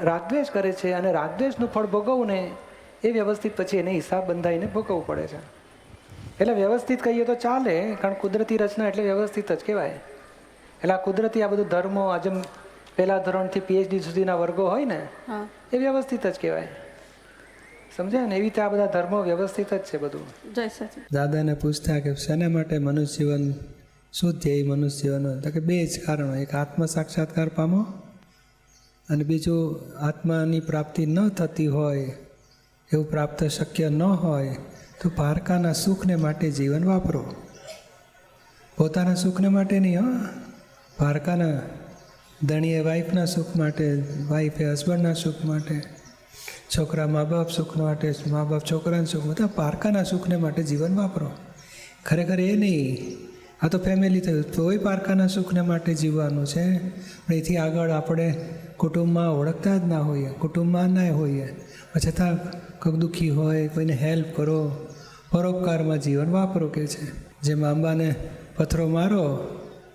રાગદ્વેષ કરે છે અને રાગદ્વેષનું ફળ ભોગવવું ને એ વ્યવસ્થિત પછી એને હિસાબ બંધાઈને ભોગવવું પડે છે. એટલે વ્યવસ્થિત કહીએ તો ચાલે, કારણ કુદરતી રચના એટલે વ્યવસ્થિત જ કહેવાય. એટલે આ કુદરતી આ બધું ધર્મો આજે પહેલા ધોરણથી PhD સુધીના વર્ગો હોય ને એ વ્યવસ્થિત જ કહેવાય. સમજાય ને? એવી રીતે આ બધા ધર્મો વ્યવસ્થિત જ છે બધું. જય સચિન. દાદાને પૂછતા કે શેના માટે મનુષ્ય જીવન, શું ધ્યેય મનુષ્ય જીવનનો? તો કે 2 જ કારણો. એક આત્મ સાક્ષાત્કાર પામો અને બીજું આત્માની પ્રાપ્તિ ન થતી હોય, એવું પ્રાપ્ત શક્ય ન હોય તો પારકાના સુખને માટે જીવન વાપરો. પોતાના સુખને માટે નહીં. પારકાના ધણીએ વાઈફના સુખ માટે, વાઈફે હસબન્ડના સુખ માટે, છોકરા મા બાપ સુખ માટે, મા બાપ છોકરાના સુખ, બધા પારકાના સુખને માટે જીવન વાપરો. ખરેખર એ નહીં. આ તો ફેમિલી થયું, તોય પારકાના સુખને માટે જીવવાનું છે. પણ એથી આગળ આપણે કુટુંબમાં ઓળખતા જ ના હોઈએ, કુટુંબમાં ના હોઈએ, છતાં કોઈ દુઃખી હોય કોઈને હેલ્પ કરો, પરોપકારમાં જીવન વાપરો કે છે. જેમ આંબાને પથ્થરો મારો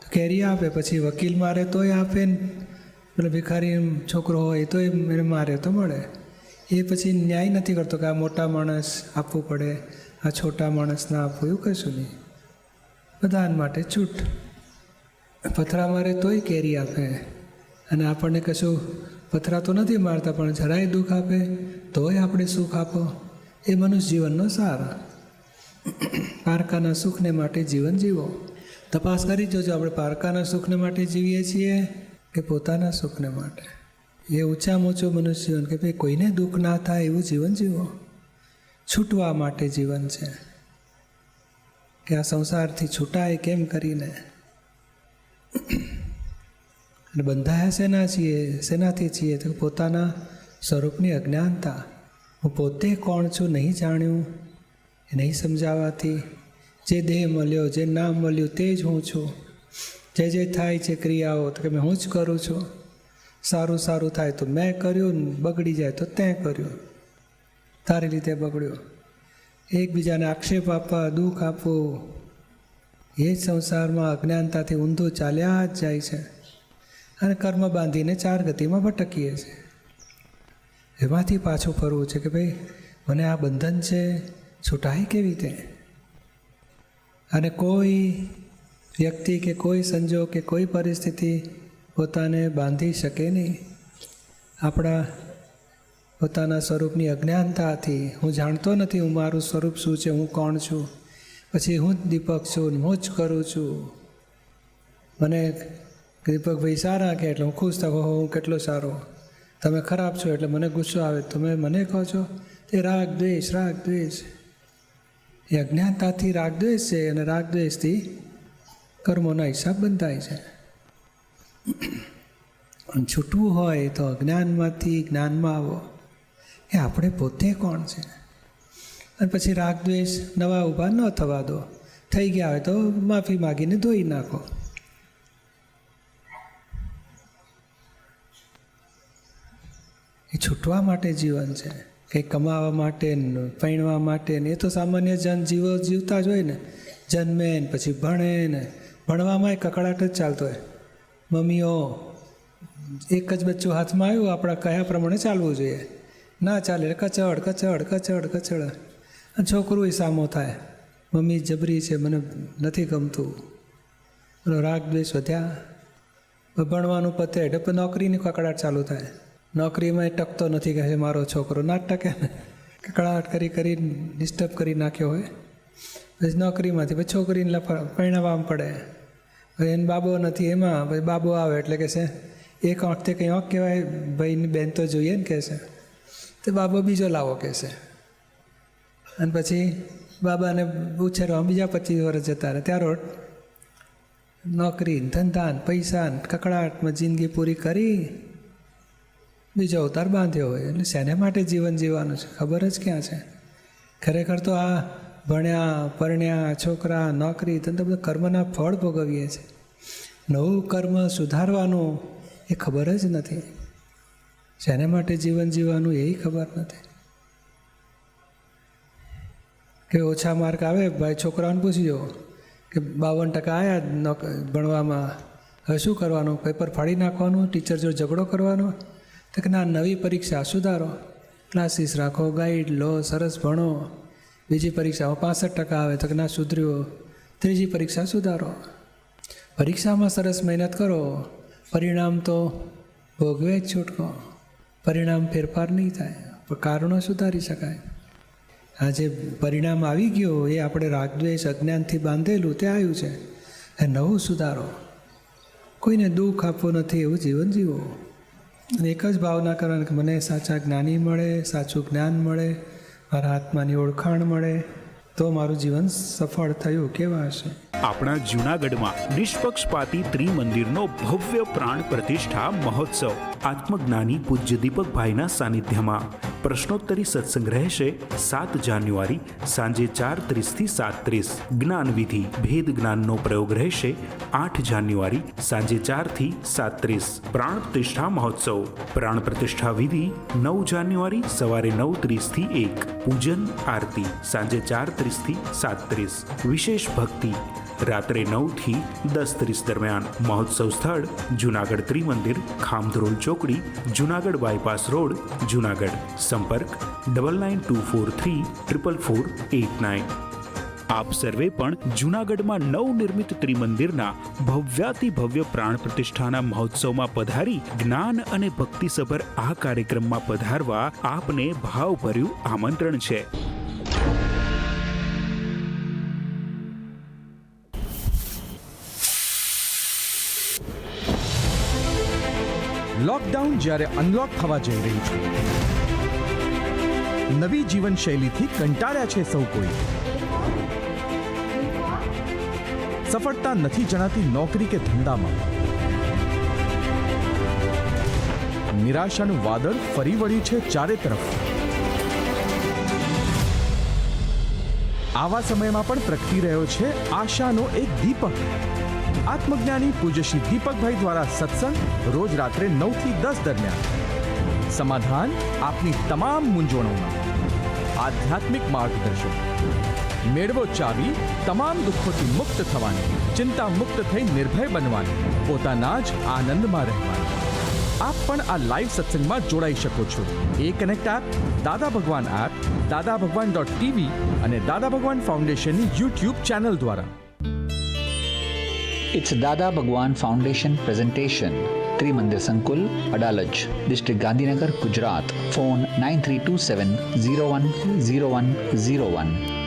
તો કેરી આપે, પછી વકીલ મારે તોય આપે ને પેલો ભિખારી છોકરો હોય તોય એને મારે તો મળે. એ પછી ન્યાય નથી કરતો કે આ મોટા માણસ આપવું પડે, આ છોટા માણસ ના આપવું, એવું કશું નહીં. બધા માટે છૂટ. પથરા મારે તોય કેરી આપે અને આપણને કશું પથરા તો નથી મારતા પણ જરાય દુઃખ આપે તોય આપણે સુખ આપો. એ મનુષ્ય જીવનનો સાર. પારકાના સુખને માટે જીવન જીવો. તપાસ કરી જોજો આપણે પારકાના સુખને માટે જીવીએ છીએ કે પોતાના સુખને માટે. એ ઊંચામાં ઊંચું મનુષ્ય જીવન કે ભાઈ કોઈને દુઃખ ના થાય એવું જીવન જીવો. છૂટવા માટે જીવન છે કે આ સંસારથી છૂટાય કેમ કરીને. અને બંધાયા શેનાથી છીએ તો પોતાના સ્વરૂપની અજ્ઞાનતા. હું પોતે કોણ છું નહીં જાણ્યું, એ નહીં સમજાવાથી જે દેહ મળ્યો, જે નામ મળ્યું તે જ હું છું. જે થાય છે ક્રિયાઓ તો કે મેં હું જ કરું છું. સારું થાય તો મેં કર્યું, બગડી જાય તો તે કર્યું, તારી રીતે બગડ્યું. એકબીજાને આક્ષેપ આપવા, દુઃખ આપવું, એ જ સંસારમાં અજ્ઞાનતાથી ઊંધું ચાલ્યા જ જાય છે અને કર્મ બાંધીને 4 ગતિમાં ભટકીએ છીએ. એમાંથી પાછું ફરવું છે કે ભાઈ મને આ બંધન છે, છૂટાય કેવી રીતે? અને કોઈ વ્યક્તિ કે કોઈ સંજોગ કે કોઈ પરિસ્થિતિ પોતાને બાંધી શકે નહીં. આપણા પોતાના સ્વરૂપની અજ્ઞાનતાથી હું જાણતો નથી હું મારું સ્વરૂપ શું છે, હું કોણ છું. પછી હું જ દીપક છું, હું જ કરું છું. મને દીપકભાઈ સારા કહે એટલે હું ખુશ થાઉં, હું કેટલો સારો. તમે ખરાબ છો એટલે મને ગુસ્સો આવે, તમે મને કહો છો. તે રાગ દ્વેષ એ અજ્ઞાનતાથી રાગ દ્વેષ છે અને રાગ દ્વેષથી કર્મોના હિસાબ બંધાય છે. અને છૂટવું હોય તો અજ્ઞાનમાંથી જ્ઞાનમાં આવો, એ આપણે પોતે કોણ છે. અને પછી રાગ દ્વેષ નવા ઊભા ન થવા દો. થઈ ગયા હોય તો માફી માગીને ધોઈ નાખો. એ છૂટવા માટે જીવન છે, કંઈક કમાવા માટે, પૈણવા માટે ને. એ તો સામાન્ય જીવતા જ હોય ને. જન્મે ને પછી ભણે ને, ભણવામાં કકડાટ જ ચાલતો હોય. મમ્મીઓ એક જ બચ્ચું હાથમાં આવ્યું, આપણા કયા પ્રમાણે ચાલવું જોઈએ. ના ચાલે કચડ. અને છોકરું એ સામો થાય, મમ્મી જબરી છે, મને નથી ગમતું. પેલો રાગ દ્વેષ વધ્યા. ભણવાનું પતે એટલે નોકરીની કકડાટ ચાલુ થાય. નોકરીમાં ટકતો નથી, કહે છે મારો છોકરો. ના ટકે ને, કકડાટ કરી ડિસ્ટર્બ કરી નાખ્યો હોય. પછી નોકરીમાંથી પછી છોકરીને પરિણામવામાં પડે. હવે એને બાબો નથી, એમાં પછી બાબો આવે એટલે કહે છે એક વખતે કંઈ ઓક કહેવાય, ભાઈની બેન તો જોઈએ ને કહે છે. તો બાબો બીજો લાવો કહે છે. અને પછી બાબાને ઉછેરવા બીજા 25 વર્ષ જતા રહે. ત્યારો નોકરી, ધંધા, પૈસા, કકડાટમાં જિંદગી પૂરી કરી બીજો અવતાર બાંધ્યો હોય. એટલે શેને માટે જીવન જીવવાનું છે ખબર જ ક્યાં છે. ખરેખર તો આ ભણ્યા, પરણ્યા, છોકરા, નોકરી, ધંધા બધા કર્મના ફળ ભોગવીએ છીએ. નવું કર્મ સુધારવાનું એ ખબર જ નથી. શેને માટે જીવન જીવવાનું એ ખબર નથી. કે ઓછા માર્ક આવે, ભાઈ છોકરાઓને પૂછજો કે 52% આવ્યા ભણવામાં, હવે શું કરવાનું? પેપર ફાડી નાખવાનું, ટીચર જોડે ઝઘડો કરવાનો? તો કે ના, નવી પરીક્ષા સુધારો, ક્લાસીસ રાખો, ગાઈડ લો, સરસ ભણો. બીજી પરીક્ષામાં 65% આવે તો કે ના સુધર્યો, ત્રીજી પરીક્ષા સુધારો. પરીક્ષામાં સરસ મહેનત કરો, પરિણામ તો ભોગવે જ છૂટકો. પરિણામ ફેરફાર નહીં થાય, પણ કારણો સુધારી શકાય. આ જે પરિણામ આવી ગયું એ આપણે રાગદ્વેષ અજ્ઞાનથી બાંધેલું તે આવ્યું છે. એ નવું સુધારો. કોઈને દુઃખ આપવું નથી એવું જીવન જીવો. અને એક જ ભાવના કરવાની કે મને સાચા જ્ઞાની મળે, સાચું જ્ઞાન મળે, મારા આત્માની ઓળખાણ મળે તો મારું જીવન સફળ થયું કેવા હશે. આપણા જૂનાગઢમાં નિષ્પક્ષપાતી ત્રિમંદિરનો ભવ્ય પ્રાણ પ્રતિષ્ઠા મહોત્સવ આત્મજ્ઞાની પૂજ્ય દીપકભાઈના સાનિધ્યમાં પ્રશ્નોત્તરી સત્સંગ રહેશે 7 જાન્યુઆરી સાંજે 4:30 થી 7:30. જ્ઞાનવિધિ ભેદ જ્ઞાનનો પ્રયોગ રહેશે 8 જાન્યુઆરી સાંજે 4 થી 7:30. પ્રાણ પ્રતિષ્ઠા મહોત્સવ પ્રાણ પ્રતિષ્ઠા વિધિ 9 જાન્યુઆરી સવારે 9:30 થી 1. પૂજન આરતી સાંજે 4:30 થી 7:30. વિશેષ ભક્તિ રાત્રે 9 થી 10:30 દરમિયાન. મહોત્સવ સ્થળ જૂનાગઢ ત્રિમંદિર, ખામધરોલ ચોકડી, જૂનાગઢ બાયપાસ રોડ, જૂનાગઢ. સંપર્ક 9924344489. આપ સર્વે પણ જૂનાગઢમાં નવનિર્મિત ત્રિમંદિરના ભવ્યાતિભવ્ય પ્રાણ પ્રતિષ્ઠાના મહોત્સવમાં પધારી જ્ઞાન અને ભક્તિસભર આ કાર્યક્રમમાં પધારવા આપને ભાવભર્યું આમંત્રણ છે. લોકડાઉન જ્યારે અનલોક થવા જઈ રહ્યું છે, નવી જીવનશૈલીથી કંટાળ્યા છે સૌ કોઈ. સફળતા નથી જણાતી નોકરી કે ધંધામાં. નિરાશાનું વાદળ ફરી વળ્યું છે ચારે તરફ. આવા સમયમાં પણ પ્રગટી રહ્યો છે આશાનો એક દીપક. આત્મજ્ઞાની પૂજ્ય શ્રી દીપકભાઈ દ્વારા સત્સંગ રોજ રાત્રે 9 થી 10 દરમિયાન. સમાધાન આપની તમામ મૂંઝવણોમાં. આધ્યાત્મિક માર્ગદર્શન. મેળવો ચાવી તમામ દુઃખોથી મુક્ત થવાની, ચિંતા મુક્ત થઈ નિર્ભય બનવાની, પોતાના જ આનંદમાં રહેવાની. આપ પણ આ લાઈવ સત્સંગમાં જોડાઈ શકો છો. એ કનેક્ટ એપ, દાદા ભગવાન એપ, દાદા ભગવાન.tv અને દાદા ભગવાન ફાઉન્ડેશનની યુટ્યુબ ચેનલ દ્વારા. It's Dada Bhagwan Foundation presentation. Trimandir Sankul, Adalaj, District Gandhinagar, Gujarat. Phone 9327 010101.